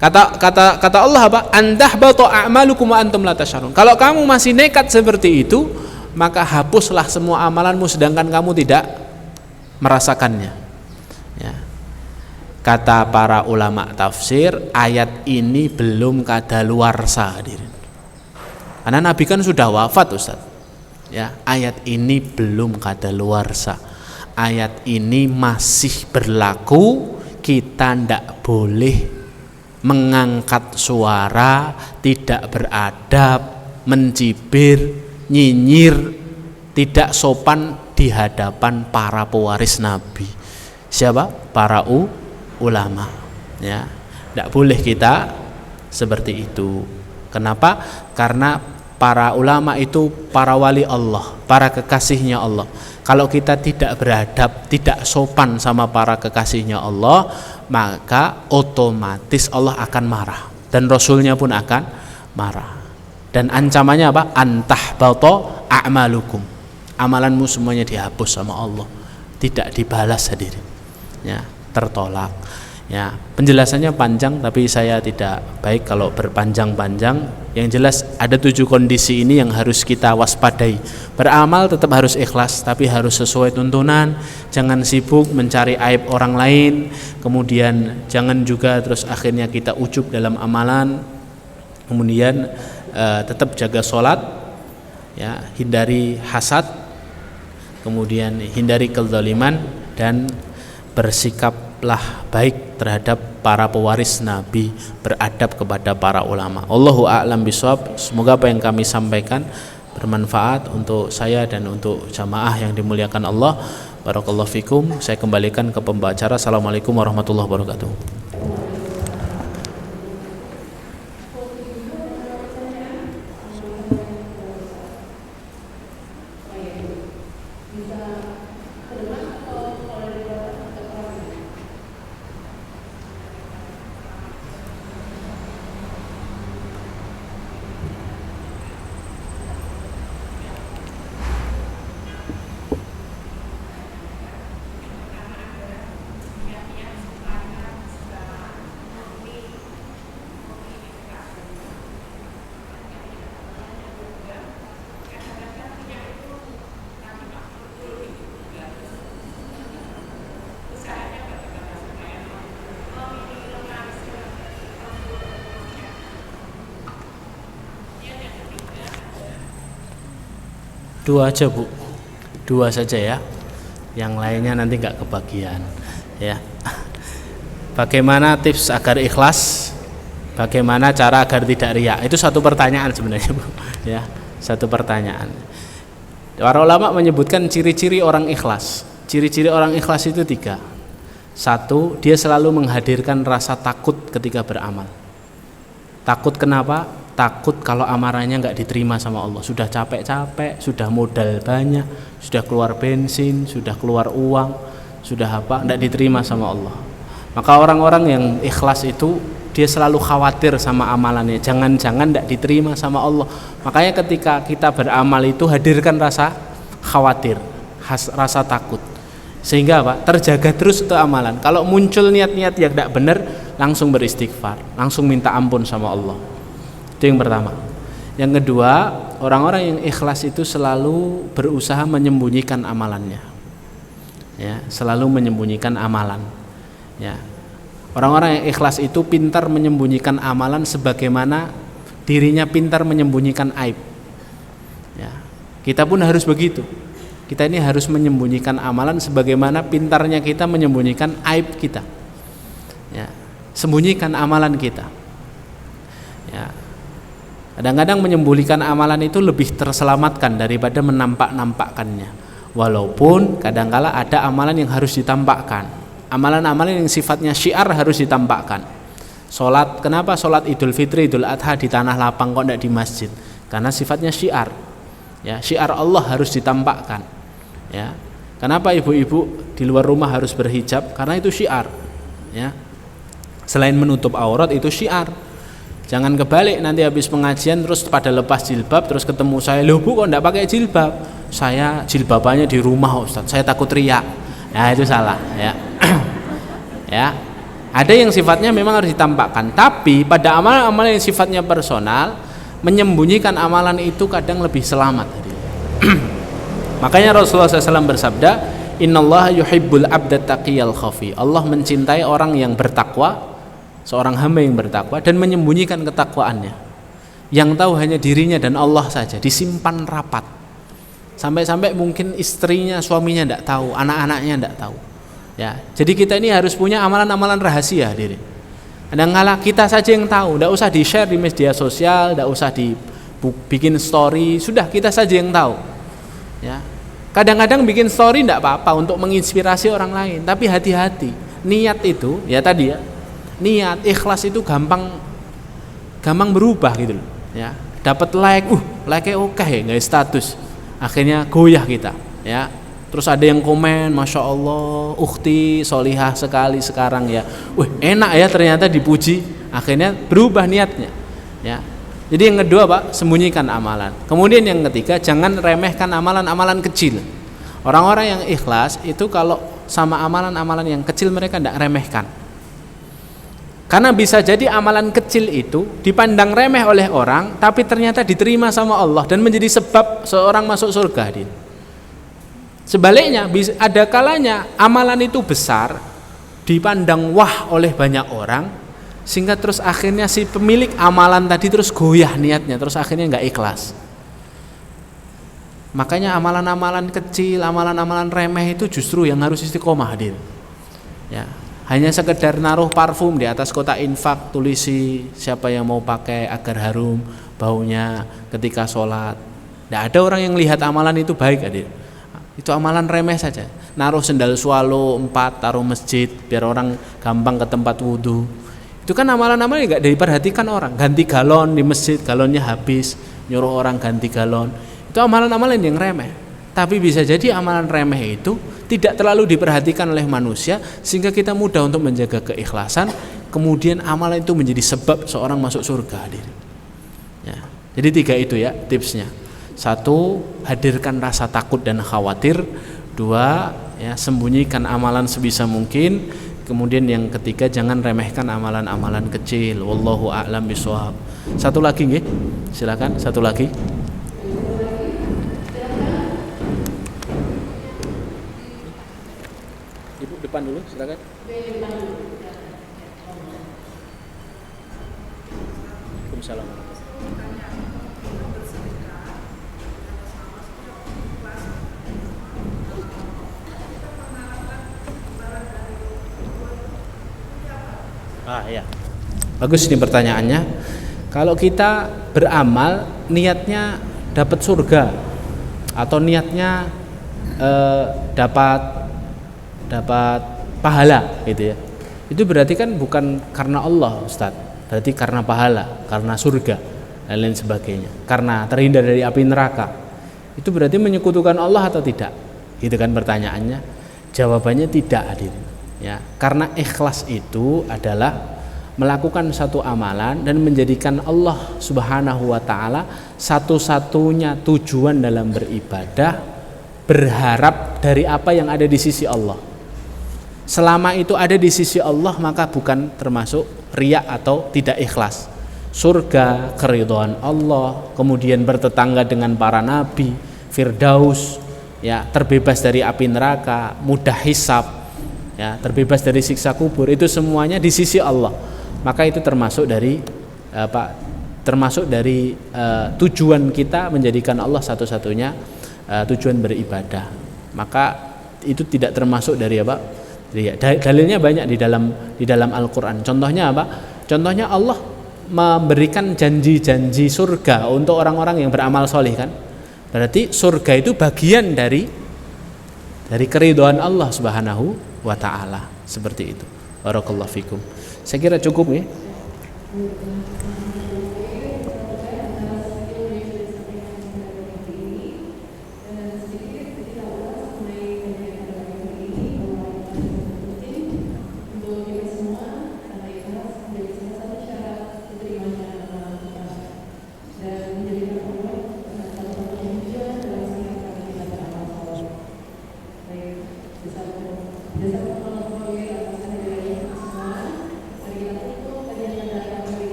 kata Allah apa? Antahbatu a'malukum wa antum la tash'urun. Kalau kamu masih nekat seperti itu, maka hapuslah semua amalanmu sedangkan kamu tidak merasakannya. Ya. Kata para ulama tafsir, ayat ini belum kadaluarsa, hadirin. Karena Nabi kan sudah wafat, Ustaz. Ya, ayat ini belum kadaluarsa. Ayat ini masih berlaku. Kita tidak boleh mengangkat suara, tidak beradab, mencibir, nyinyir, tidak sopan di hadapan para pewaris Nabi. Siapa? Para ulama, ya, tidak boleh kita seperti itu. Kenapa? Karena para ulama itu para wali Allah, para kekasihnya Allah. Kalau kita tidak beradab, tidak sopan sama para kekasihnya Allah, maka otomatis Allah akan marah dan Rasulnya pun akan marah. Dan ancamannya apa? Antahbata a'malukum. Amalanmu semuanya dihapus sama Allah, tidak dibalas, hadirin. Ya, tertolak. Ya, penjelasannya panjang tapi saya tidak baik kalau berpanjang-panjang. Yang jelas ada 7 kondisi ini yang harus kita waspadai. Beramal tetap harus ikhlas tapi harus sesuai tuntunan. Jangan sibuk mencari aib orang lain. Kemudian jangan juga terus akhirnya kita ujub dalam amalan. Kemudian tetap jaga sholat, ya, hindari hasad, kemudian hindari kezaliman, dan bersikaplah baik terhadap para pewaris Nabi, beradab kepada para ulama. Allahu a'lam bishawab. Semoga apa yang kami sampaikan bermanfaat untuk saya dan untuk jamaah yang dimuliakan Allah. Barakallahu fikum. Saya kembalikan ke pembicara. Assalamualaikum warahmatullahi wabarakatuh. Dua aja Bu, 2 saja ya, yang lainnya nanti nggak kebagian ya. Bagaimana tips agar ikhlas? Bagaimana cara agar tidak riya? Itu satu pertanyaan sebenarnya Bu ya, satu pertanyaan. Para ulama menyebutkan ciri-ciri orang ikhlas. Ciri-ciri orang ikhlas itu 3. 1, dia selalu menghadirkan rasa takut ketika beramal. Takut kenapa? Takut kalau amarannya nggak diterima sama Allah. Sudah capek-capek, sudah modal banyak, sudah keluar bensin, sudah keluar uang, sudah apa, nggak diterima sama Allah. Maka orang-orang yang ikhlas itu dia selalu khawatir sama amalannya, jangan-jangan nggak diterima sama Allah. Makanya ketika kita beramal itu hadirkan rasa khawatir, rasa takut, sehingga apa, terjaga terus itu amalan. Kalau muncul niat-niat yang tidak benar, langsung beristighfar, langsung minta ampun sama Allah. Itu yang pertama. Yang kedua, orang-orang yang ikhlas itu selalu berusaha menyembunyikan amalannya, ya, selalu menyembunyikan amalan, ya. Orang-orang yang ikhlas itu pintar menyembunyikan amalan sebagaimana dirinya pintar menyembunyikan aib, ya. Kita pun harus begitu. Kita ini harus menyembunyikan amalan sebagaimana pintarnya kita menyembunyikan aib kita, ya. Sembunyikan amalan kita, ya. Kadang-kadang menyembunyikan amalan itu lebih terselamatkan daripada menampak-nampakkannya. Walaupun kadang-kala ada amalan yang harus ditampakkan. Amalan-amalan yang sifatnya syiar harus ditampakkan. Salat, kenapa salat Idul Fitri, Idul Adha di tanah lapang kok tidak di masjid? Karena sifatnya syiar. Ya, syiar Allah harus ditampakkan. Ya. Kenapa ibu-ibu di luar rumah harus berhijab? Karena itu syiar. Ya. Selain menutup aurat itu syiar. Jangan kebalik nanti habis pengajian terus pada lepas jilbab terus ketemu saya, loh Bu kok enggak pakai jilbab? Saya jilbabannya di rumah Ustaz, saya takut riak. Nah itu salah ya. Ya. Ada yang sifatnya memang harus ditampakkan, tapi pada amalan-amalan yang sifatnya personal, menyembunyikan amalan itu kadang lebih selamat. Makanya Rasulullah SAW bersabda, Innallaha yuhibbul abda taqiyal khafi. Allah mencintai orang yang bertakwa, seorang hamba yang bertakwa dan menyembunyikan ketakwaannya. Yang tahu hanya dirinya dan Allah saja, disimpan rapat. Sampai-sampai mungkin istrinya, suaminya tidak tahu, anak-anaknya tidak tahu. Ya, jadi kita ini harus punya amalan-amalan rahasia diri. Kadang-kala kita saja yang tahu, tidak usah di-share di media sosial, tidak usah dibikin story, sudah kita saja yang tahu. Ya. Kadang-kadang bikin story tidak apa-apa untuk menginspirasi orang lain, tapi hati-hati. Niat itu, ya tadi ya, niat ikhlas itu gampang berubah gitu loh, ya. Dapat like-nya oke, nggak status, akhirnya goyah kita, ya. Terus ada yang komen, Masya Allah, ukhti solihah sekali sekarang ya, enak ya ternyata dipuji, akhirnya berubah niatnya, ya. Jadi yang kedua Pak, sembunyikan amalan. Kemudian yang ketiga, jangan remehkan amalan-amalan kecil. Orang-orang yang ikhlas itu kalau sama amalan-amalan yang kecil mereka tidak remehkan. Karena bisa jadi amalan kecil itu dipandang remeh oleh orang, tapi ternyata diterima sama Allah dan menjadi sebab seorang masuk surga. Sebaliknya, ada kalanya amalan itu besar, dipandang wah oleh banyak orang, sehingga terus akhirnya si pemilik amalan tadi terus goyah niatnya, terus akhirnya nggak ikhlas. Makanya amalan-amalan kecil, amalan-amalan remeh itu justru yang harus istiqomah, hadir. Ya, hanya sekedar naruh parfum di atas kotak infak, tulisi siapa yang mau pakai agar harum baunya ketika sholat. Tidak ada orang yang lihat amalan itu baik, hadir. Itu amalan remeh saja. Naruh sendal swalo 4, taruh masjid biar orang gampang ke tempat wudhu. Itu kan amalan-amalan yang nggak diperhatikan orang. Ganti galon di masjid, galonnya habis, nyuruh orang ganti galon. Itu amalan-amalan yang remeh. Tapi bisa jadi amalan remeh itu tidak terlalu diperhatikan oleh manusia, sehingga kita mudah untuk menjaga keikhlasan. Kemudian amalan itu menjadi sebab seorang masuk surga, hadir. Ya. Jadi 3 itu ya tipsnya. 1, hadirkan rasa takut dan khawatir. 2, ya, sembunyikan amalan sebisa mungkin. Kemudian yang ketiga, jangan remehkan amalan-amalan kecil. Wallahu a'lam bishawab. Satu lagi nggih. Silakan, satu lagi. Ibu depan dulu, silakan. Waalaikumsalam. Ya. Bagus ini pertanyaannya. Kalau kita beramal niatnya dapat surga atau niatnya dapat pahala gitu ya. Itu berarti kan bukan karena Allah, Ustaz. Berarti karena pahala, karena surga dan lain sebagainya. Karena terhindar dari api neraka. Itu berarti menyekutukan Allah atau tidak? Gitu kan pertanyaannya. Jawabannya tidak, hadirin. Ya, karena ikhlas itu adalah melakukan satu amalan dan menjadikan Allah Subhanahu wa taala satu-satunya tujuan dalam beribadah, berharap dari apa yang ada di sisi Allah. Selama itu ada di sisi Allah, maka bukan termasuk riya atau tidak ikhlas. Surga, keridhaan Allah, kemudian bertetangga dengan para nabi, firdaus, ya, terbebas dari api neraka, mudah hisab, ya, terbebas dari siksa kubur, itu semuanya di sisi Allah. Maka itu termasuk dari tujuan kita menjadikan Allah satu-satunya tujuan beribadah. Maka itu tidak termasuk dari apa? Dalilnya banyak di dalam Al-Qur'an. Contohnya apa? Contohnya Allah memberikan janji-janji surga untuk orang-orang yang beramal soleh kan. Berarti surga itu bagian dari keridhaan Allah Subhanahu wa taala. Seperti itu. Barakallahu fikum. Saya kira cukup ya.